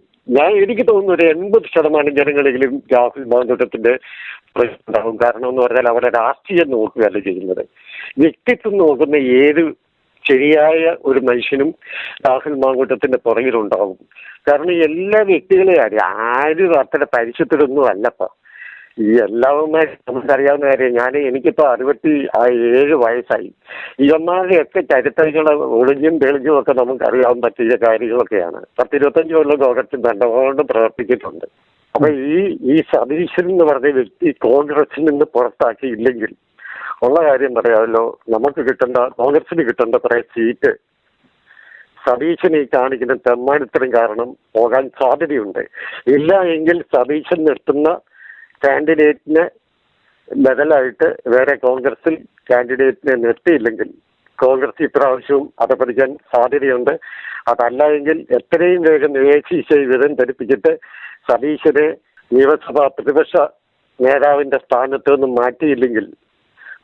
എനിക്ക് തോന്നുന്നു ഒരു 80% ജനങ്ങളെങ്കിലും രാഹുൽ മാങ്കൂട്ടത്തിന്റെ പ്രശ്നമുണ്ടാകും. കാരണം എന്ന് പറഞ്ഞാൽ അവിടെ രാഷ്ട്രീയം നോക്കുകയല്ല ചെയ്യുന്നത്, വ്യക്തിത്വം നോക്കുന്ന ഏത് ശരിയായ ഒരു മനുഷ്യനും രാഹുൽ മാങ്കൂട്ടത്തിന്റെ പുറകിലുണ്ടാവും. കാരണം എല്ലാ വ്യക്തികളെയും ആരും അത്ര പരിശുദ്ധരൊന്നും അല്ലപ്പ. ഈ എല്ലാവന്മാരും നമുക്കറിയാവുന്ന കാര്യം. എനിക്കിപ്പോ 67 വയസ്സായി. ഇവന്മാരുടെയൊക്കെ ചരിത്രങ്ങൾ ഒളിഞ്ഞും തെളിഞ്ഞും ഒക്കെ നമുക്കറിയാൻ പറ്റിയ കാര്യങ്ങളൊക്കെയാണ്. 10-25 കൊല്ലം കോൺഗ്രസ് നല്ലപോലെ പ്രവർത്തിച്ചിട്ടുണ്ട്. അപ്പൊ ഈ സതീശൻ എന്ന് പറഞ്ഞ വ്യക്തി കോൺഗ്രസിൽ നിന്ന് പുറത്താക്കിയില്ലെങ്കിൽ ഉള്ള കാര്യം പറയാമല്ലോ, നമുക്ക് കോൺഗ്രസിന് കിട്ടേണ്ട കുറെ സീറ്റ് സതീശൻ ഈ കാണിക്കുന്ന തെമ്മാടിത്തരം കാരണം പോകാൻ സാധ്യതയുണ്ട്. ഇല്ല എങ്കിൽ സതീശൻ നിർത്തുന്ന കാൻഡിഡേറ്റിന് ബദലായിട്ട് വേറെ കോൺഗ്രസിൽ കാൻഡിഡേറ്റിനെ നിർത്തിയില്ലെങ്കിൽ കോൺഗ്രസ് ഇപ്രാവശ്യവും അതപ്പതിക്കാൻ സാധ്യതയുണ്ട്. അതല്ല എങ്കിൽ എത്രയും വേഗം AICC വിധം ധരിപ്പിച്ചിട്ട് സതീശനെ നിയമസഭാ പ്രതിപക്ഷ നേതാവിന്റെ സ്ഥാനത്ത് നിന്ന് മാറ്റിയില്ലെങ്കിൽ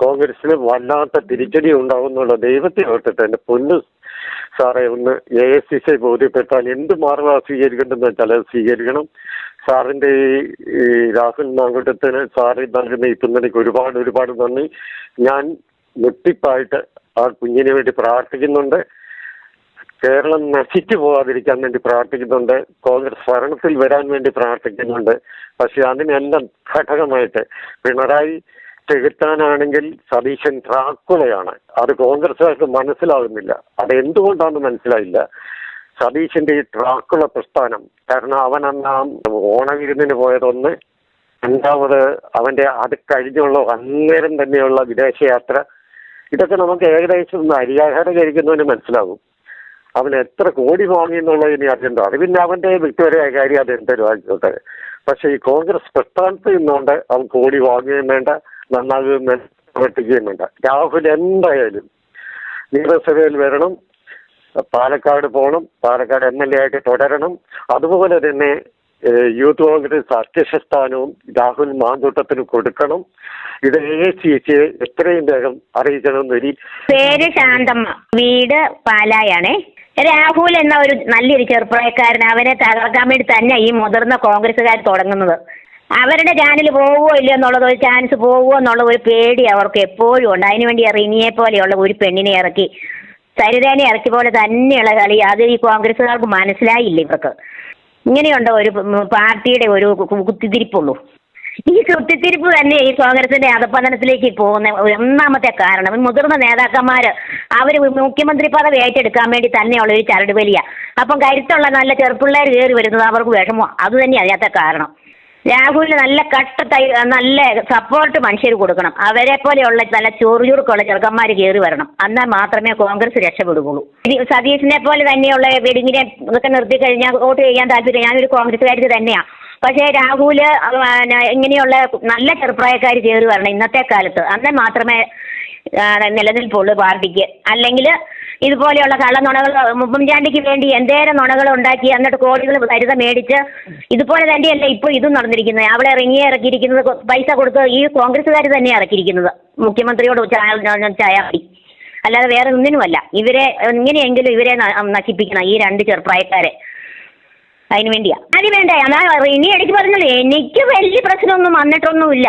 കോൺഗ്രസിന് വല്ലാത്ത തിരിച്ചടി ഉണ്ടാവുന്നുള്ള ദൈവത്തെ ഓർത്തിട്ട് എന്റെ പൊന്നു സാറേ ഒന്ന് AICC ബോധ്യപ്പെട്ടാൽ എന്ത് മാർഗം സ്വീകരിക്കേണ്ടതെന്ന് വെച്ചാൽ അത് സ്വീകരിക്കണം. സാറിന്റെ ഈ രാഹുൽ മാങ്കൂട്ടത്തിന് സാറ് നൽകുന്ന ഈ പിന്തുണയ്ക്ക് ഒരുപാട് നന്ദി. ഞാൻ മുട്ടിപ്പായിട്ട് ആ കുഞ്ഞിന് വേണ്ടി പ്രാർത്ഥിക്കുന്നുണ്ട്. കേരളം നശിച്ചു പോകാതിരിക്കാൻ വേണ്ടി പ്രാർത്ഥിക്കുന്നുണ്ട്. കോൺഗ്രസ് ഭരണത്തിൽ വരാൻ വേണ്ടി പ്രാർത്ഥിക്കുന്നുണ്ട്. പക്ഷെ അതിനെല്ലാം ഘടകമായിട്ട് പിണറായി ചെകുത്താനാണെങ്കിൽ സതീശൻ ഡ്രാക്കുളയാണ്. അത് കോൺഗ്രസുകാർക്ക് മനസ്സിലാകുന്നില്ല. അത് എന്തുകൊണ്ടാണെന്ന് മനസ്സിലായില്ല. സതീശന്റെ ഈ ഡ്രാക്കുള പ്രസ്ഥാനം, കാരണം അവൻ അന്ന് ഓണവിരുന്നിന് പോയതൊന്ന്, രണ്ടാമത് അവന്റെ അത് കഴിഞ്ഞുള്ള അന്നേരം തന്നെയുള്ള വിദേശയാത്ര, ഇതൊക്കെ നമുക്ക് ഏകദേശം ഒന്ന് അരിയാഹാരം കഴിക്കുന്നവന് മനസ്സിലാകും. അവൻ എത്ര കോടി വാങ്ങി എന്നുള്ളത് ഇനി അറിയണ്ടോ. അത് പിന്നെ അവന്റെ വ്യക്തിപരമായ കാര്യം, അത് എന്തൊരു ആയിക്കോട്ടെ. പക്ഷെ ഈ കോൺഗ്രസ് പ്രസ്ഥാനത്തിൽ നിന്നുകൊണ്ട് അവൻ കോടി വാങ്ങുകയും വേണ്ട, നന്നാകുകയും വേണ്ട, പ്രവർത്തിക്കുകയും വേണ്ട. രാഹുൽ എന്തായാലും നിയമസഭയിൽ വരണം, പാലക്കാട് പോകണം, പാലക്കാട് MLA ആയിട്ട് തുടരണം. അതുപോലെ തന്നെ യൂത്ത് കോൺഗ്രസ് അധ്യക്ഷ സ്ഥാനവും രാഹുൽ മാങ്കൂട്ടത്തിന് കൊടുക്കണം. ഇത് ACC എത്രയും വേഗം അറിയിക്കണമെന്നൊരു. പേര് ശാന്തമ്മ, വീട് പാലായാണേ. രാഹുൽ എന്ന ഒരു നല്ലൊരു ചെറുപ്രായക്കാരൻ, അവനെ തകർക്കാൻ വേണ്ടി തന്നെ ഈ മുതിർന്ന കോൺഗ്രസ്സുകാർ തുടങ്ങുന്നത്. അവരുടെ ചാനൽ പോവുമോ ഇല്ലയോ എന്നുള്ളത്, ഒരു ചാൻസ് പോവുമോ എന്നുള്ള ഒരു പേടി അവർക്ക് എപ്പോഴും ഉണ്ട്. അതിനുവേണ്ടി റിനിയെ പോലെയുള്ള ഒരു പെണ്ണിനെ ഇറക്കി, സരിതേനെ ഇറക്കി പോലെ തന്നെയുള്ള കളി. അത് ഈ കോൺഗ്രസ്സുകാർക്ക് മനസ്സിലായില്ല. ഇവർക്ക് ഇങ്ങനെയുണ്ടോ ഒരു പാർട്ടിയുടെ ഒരു കുത്തിത്തിരിപ്പുള്ളൂ. ഈ കുത്തിത്തിരിപ്പ് തന്നെ ഈ കോൺഗ്രസിന്റെ അധപ്പതനത്തിലേക്ക് പോകുന്ന ഒന്നാമത്തെ കാരണം. മുതിർന്ന നേതാക്കന്മാർ അവർ മുഖ്യമന്ത്രി പദവി ഏറ്റെടുക്കാൻ വേണ്ടി തന്നെയുള്ള ഒരു ചരടുവലിയ. അപ്പം കരുത്തുള്ള നല്ല ചെറുപ്പിള്ളേർ കയറി വരുന്നത് അവർക്ക് വിഷമോ. അത് തന്നെ അതിനകത്തെ കാരണം. രാഹുലിന് നല്ല നല്ല സപ്പോർട്ട് മനുഷ്യർ കൊടുക്കണം. അവരെ പോലെയുള്ള നല്ല ചൊറുചുറുക്കുള്ള ചെറുക്കന്മാർ കയറി വരണം. എന്നാൽ മാത്രമേ കോൺഗ്രസ് രക്ഷപ്പെടുകയുള്ളൂ. സതീശിനെ പോലെ തന്നെയുള്ള വെടിങ്ങിനെ ഇതൊക്കെ നിർത്തി കഴിഞ്ഞാൽ വോട്ട് ചെയ്യാൻ താല്പര്യം. ഞാനൊരു കോൺഗ്രസ്സുകാരി തന്നെയാണ്. പക്ഷേ രാഹുല് ഇങ്ങനെയുള്ള നല്ല ചെറുപ്രായക്കാർ കയറി വരണം ഇന്നത്തെ കാലത്ത്. എന്നാൽ മാത്രമേ നിലനിൽപ്പുള്ളൂ പാർട്ടിക്ക്. അല്ലെങ്കിൽ ഇതുപോലെയുള്ള കള്ളനുണകൾ, ഉമ്മൻചാണ്ടിക്ക് വേണ്ടി എന്തേരം നുണകൾ ഉണ്ടാക്കി എന്നിട്ട് കോടികൾ കരുത മേടിച്ച് ഇതുപോലെ തന്നെയല്ല ഇപ്പോൾ ഇതും നടന്നിരിക്കുന്നത്. അവളെ റിനിയെ ഇറക്കിയിരിക്കുന്നത് പൈസ കൊടുത്ത് ഈ കോൺഗ്രസ്സുകാർ തന്നെ ഇറക്കിയിരിക്കുന്നത്. മുഖ്യമന്ത്രിയോട് ചായ മതി, അല്ലാതെ വേറെ ഒന്നിനുമല്ല. ഇവരെ എങ്ങനെയെങ്കിലും ഇവരെ നശിപ്പിക്കണം, ഈ രണ്ട് ചെറുപ്രായക്കാരെ. അതിന് വേണ്ടിയാ. അത് വേണ്ടേ, അതാ ഇനി ഇടയ്ക്ക് പറഞ്ഞല്ലോ എനിക്ക് വലിയ പ്രശ്നമൊന്നും വന്നിട്ടൊന്നുമില്ല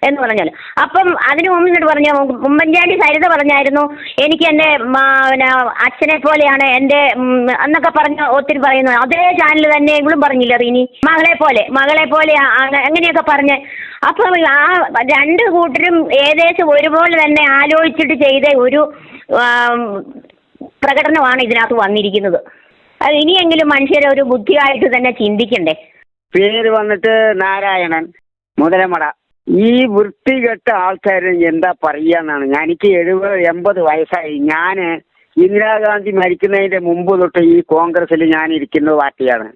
എന്ന് പറഞ്ഞാൽ. അപ്പം അതിന് മുമ്പിട്ട് പറഞ്ഞ ഉമ്മൻചാണ്ടി സരിത പറഞ്ഞായിരുന്നു എനിക്ക് എൻ്റെ അച്ഛനെ പോലെയാണ് എൻ്റെ എന്നൊക്കെ പറഞ്ഞ് ഒത്തിരി പറയുന്നു. അതേ ചാനൽ തന്നെ ഇവളും പറഞ്ഞില്ല റിനി, മകളെ പോലെ അങ്ങനെയൊക്കെ പറഞ്ഞ്. അപ്പം ആ രണ്ട് കൂട്ടരും ഏകദേശം ഒരുപോലെ തന്നെ ആലോചിച്ചിട്ട് ചെയ്ത ഒരു പ്രകടനമാണ് ഇതിനകത്ത് വന്നിരിക്കുന്നത്. അത് ഇനിയെങ്കിലും മനുഷ്യരെ ഒരു ബുദ്ധിയായിട്ട് തന്നെ ചിന്തിക്കണ്ടേ. പേര് വന്നിട്ട് നാരായണൻ, മുതലമട. ഈ വൃത്തികെട്ട ആൾക്കാർ എന്താ പറയാന്നാണ്. എനിക്ക് 70-80 വയസ്സായി. ഞാൻ ഇന്ദിരാഗാന്ധി മരിക്കുന്നതിന്റെ മുമ്പ് തൊട്ട് ഈ കോൺഗ്രസിൽ ഞാൻ ഇരിക്കുന്ന പാർട്ടിയാണ്.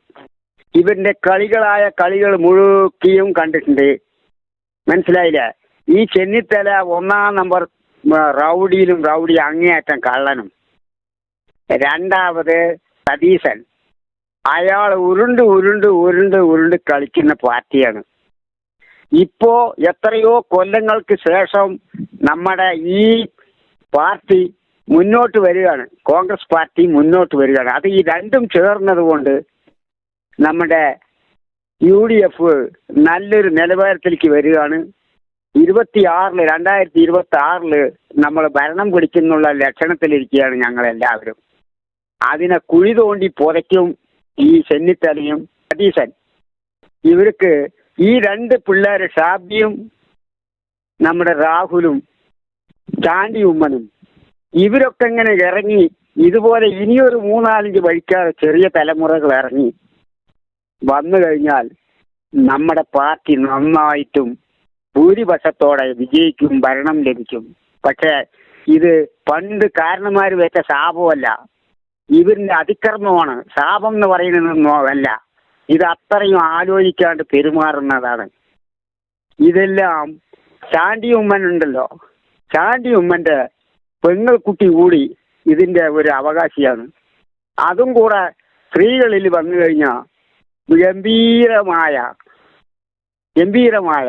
ഇവരുടെ കളികൾ മുഴുക്കിയും കണ്ടിട്ടുണ്ട്. മനസ്സിലായില്ലേ? ഈ ചെന്നിത്തല 1-ാം നമ്പർ റൗഡിയിലും റൗഡി അങ്ങേയറ്റം കള്ളനും. രണ്ടാമത് സതീശൻ, അയാൾ ഉരുണ്ട് കളിക്കുന്ന പാർട്ടിയാണ്. ഇപ്പോ എത്രയോ കൊല്ലങ്ങൾക്ക് ശേഷം നമ്മുടെ ഈ പാർട്ടി മുന്നോട്ട് വരികയാണ്, കോൺഗ്രസ് പാർട്ടി മുന്നോട്ട് വരികയാണ്. അത് ഈ രണ്ടും ചേർന്നത് കൊണ്ട് നമ്മുടെ UDF നല്ലൊരു നിലവാരത്തിലേക്ക് വരികയാണ്. 2026 നമ്മൾ ഭരണം പിടിക്കുന്നുള്ള ലക്ഷണത്തിലിരിക്കുകയാണ് ഞങ്ങളെല്ലാവരും. അതിനെ കുഴി തോണ്ടി പുതയ്ക്കും ഈ ചെന്നിത്തലയും സതീശൻ. ഇവർക്ക് ഈ രണ്ട് പിള്ളേർ ഷാബിയും നമ്മുടെ രാഹുലും ചാണ്ടി ഉമ്മനും ഇവരൊക്കെ ഇങ്ങനെ ഇറങ്ങി ഇതുപോലെ ഇനിയൊരു 3-4 വഴിക്കാതെ ചെറിയ തലമുറകൾ ഇറങ്ങി വന്നു കഴിഞ്ഞാൽ നമ്മുടെ പാർട്ടി നന്നായിട്ടും ഭൂരിപക്ഷത്തോടെ വിജയിക്കും, ഭരണം ലഭിക്കും. പക്ഷേ ഇത് പണ്ട് കാരണന്മാർ വെച്ച ശാപമല്ല, ഇവരിന്റെ അതിക്രമമാണ്. ശാപം എന്ന് പറയുന്നതൊന്നും അല്ല, ഇത് അത്രയും ആലോചിക്കാണ്ട് പെരുമാറുന്നതാണ്. ഇതെല്ലാം ചാണ്ടി ഉമ്മൻ ഉണ്ടല്ലോ, ചാണ്ടി ഉമ്മന്റെ പെങ്ങൾക്കുട്ടി കൂടി ഇതിന്റെ ഒരു അവകാശിയാണ്. അതും കൂടെ സ്ത്രീകളിൽ വന്നു കഴിഞ്ഞാൽ ഗംഭീരമായ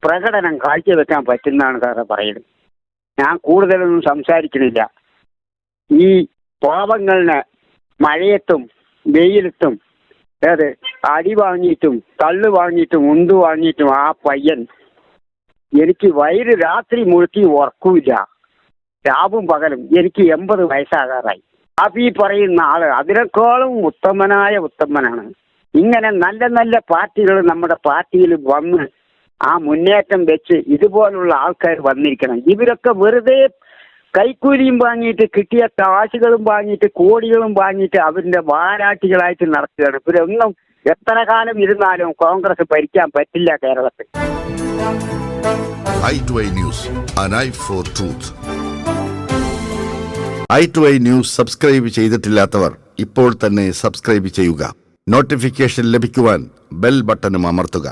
പ്രകടനം കാഴ്ചവെക്കാൻ പറ്റുന്നതാണ് സാറേ പറയുന്നത്. ഞാൻ കൂടുതലൊന്നും സംസാരിക്കുന്നില്ല. ഈ പാവങ്ങളിനെ മഴയത്തും വെയിലത്തും അടി വാങ്ങിയിട്ടും തള്ളു വാങ്ങിയിട്ടും ഉണ്ടു വാങ്ങിയിട്ടും ആ പയ്യൻ എനിക്ക് വയറ് രാത്രി മുഴുക്കി ഉറക്കൂല, രാവും പകലും. എനിക്ക് 80 വയസ്സാകാറായി. അപ്പൊ ഈ പറയുന്ന ആള് അതിനേക്കാളും ഉത്തമനാണ്. ഇങ്ങനെ നല്ല നല്ല പാർട്ടികൾ നമ്മുടെ പാർട്ടിയിൽ വന്ന് ആ മുന്നേറ്റം വെച്ച് ഇതുപോലുള്ള ആൾക്കാർ വന്നിരിക്കണം. ഇവരൊക്കെ വെറുതെ കൈക്കൂലിയും വാങ്ങിയിട്ട് കിട്ടിയ കാശുകളും വാങ്ങിയിട്ട് കോടികളും വാങ്ങിയിട്ട് അവരുടെ വാരാട്ടികളായിട്ട് നടക്കുകയാണ്. ഇവരൊന്നും എത്ര കാലം ഇരുന്നാലും കോൺഗ്രസ് ഭരിക്കാൻ പറ്റില്ല കേരളത്തിൽ. i2i News, an eye for truth. i2i News subscribe ചെയ്തിട്ടില്ലാത്തവർ ഇപ്പോൾ തന്നെ സബ്സ്ക്രൈബ് ചെയ്യുക. നോട്ടിഫിക്കേഷൻ ലഭിക്കുവാൻ ബെൽ ബട്ടണും അമർത്തുക.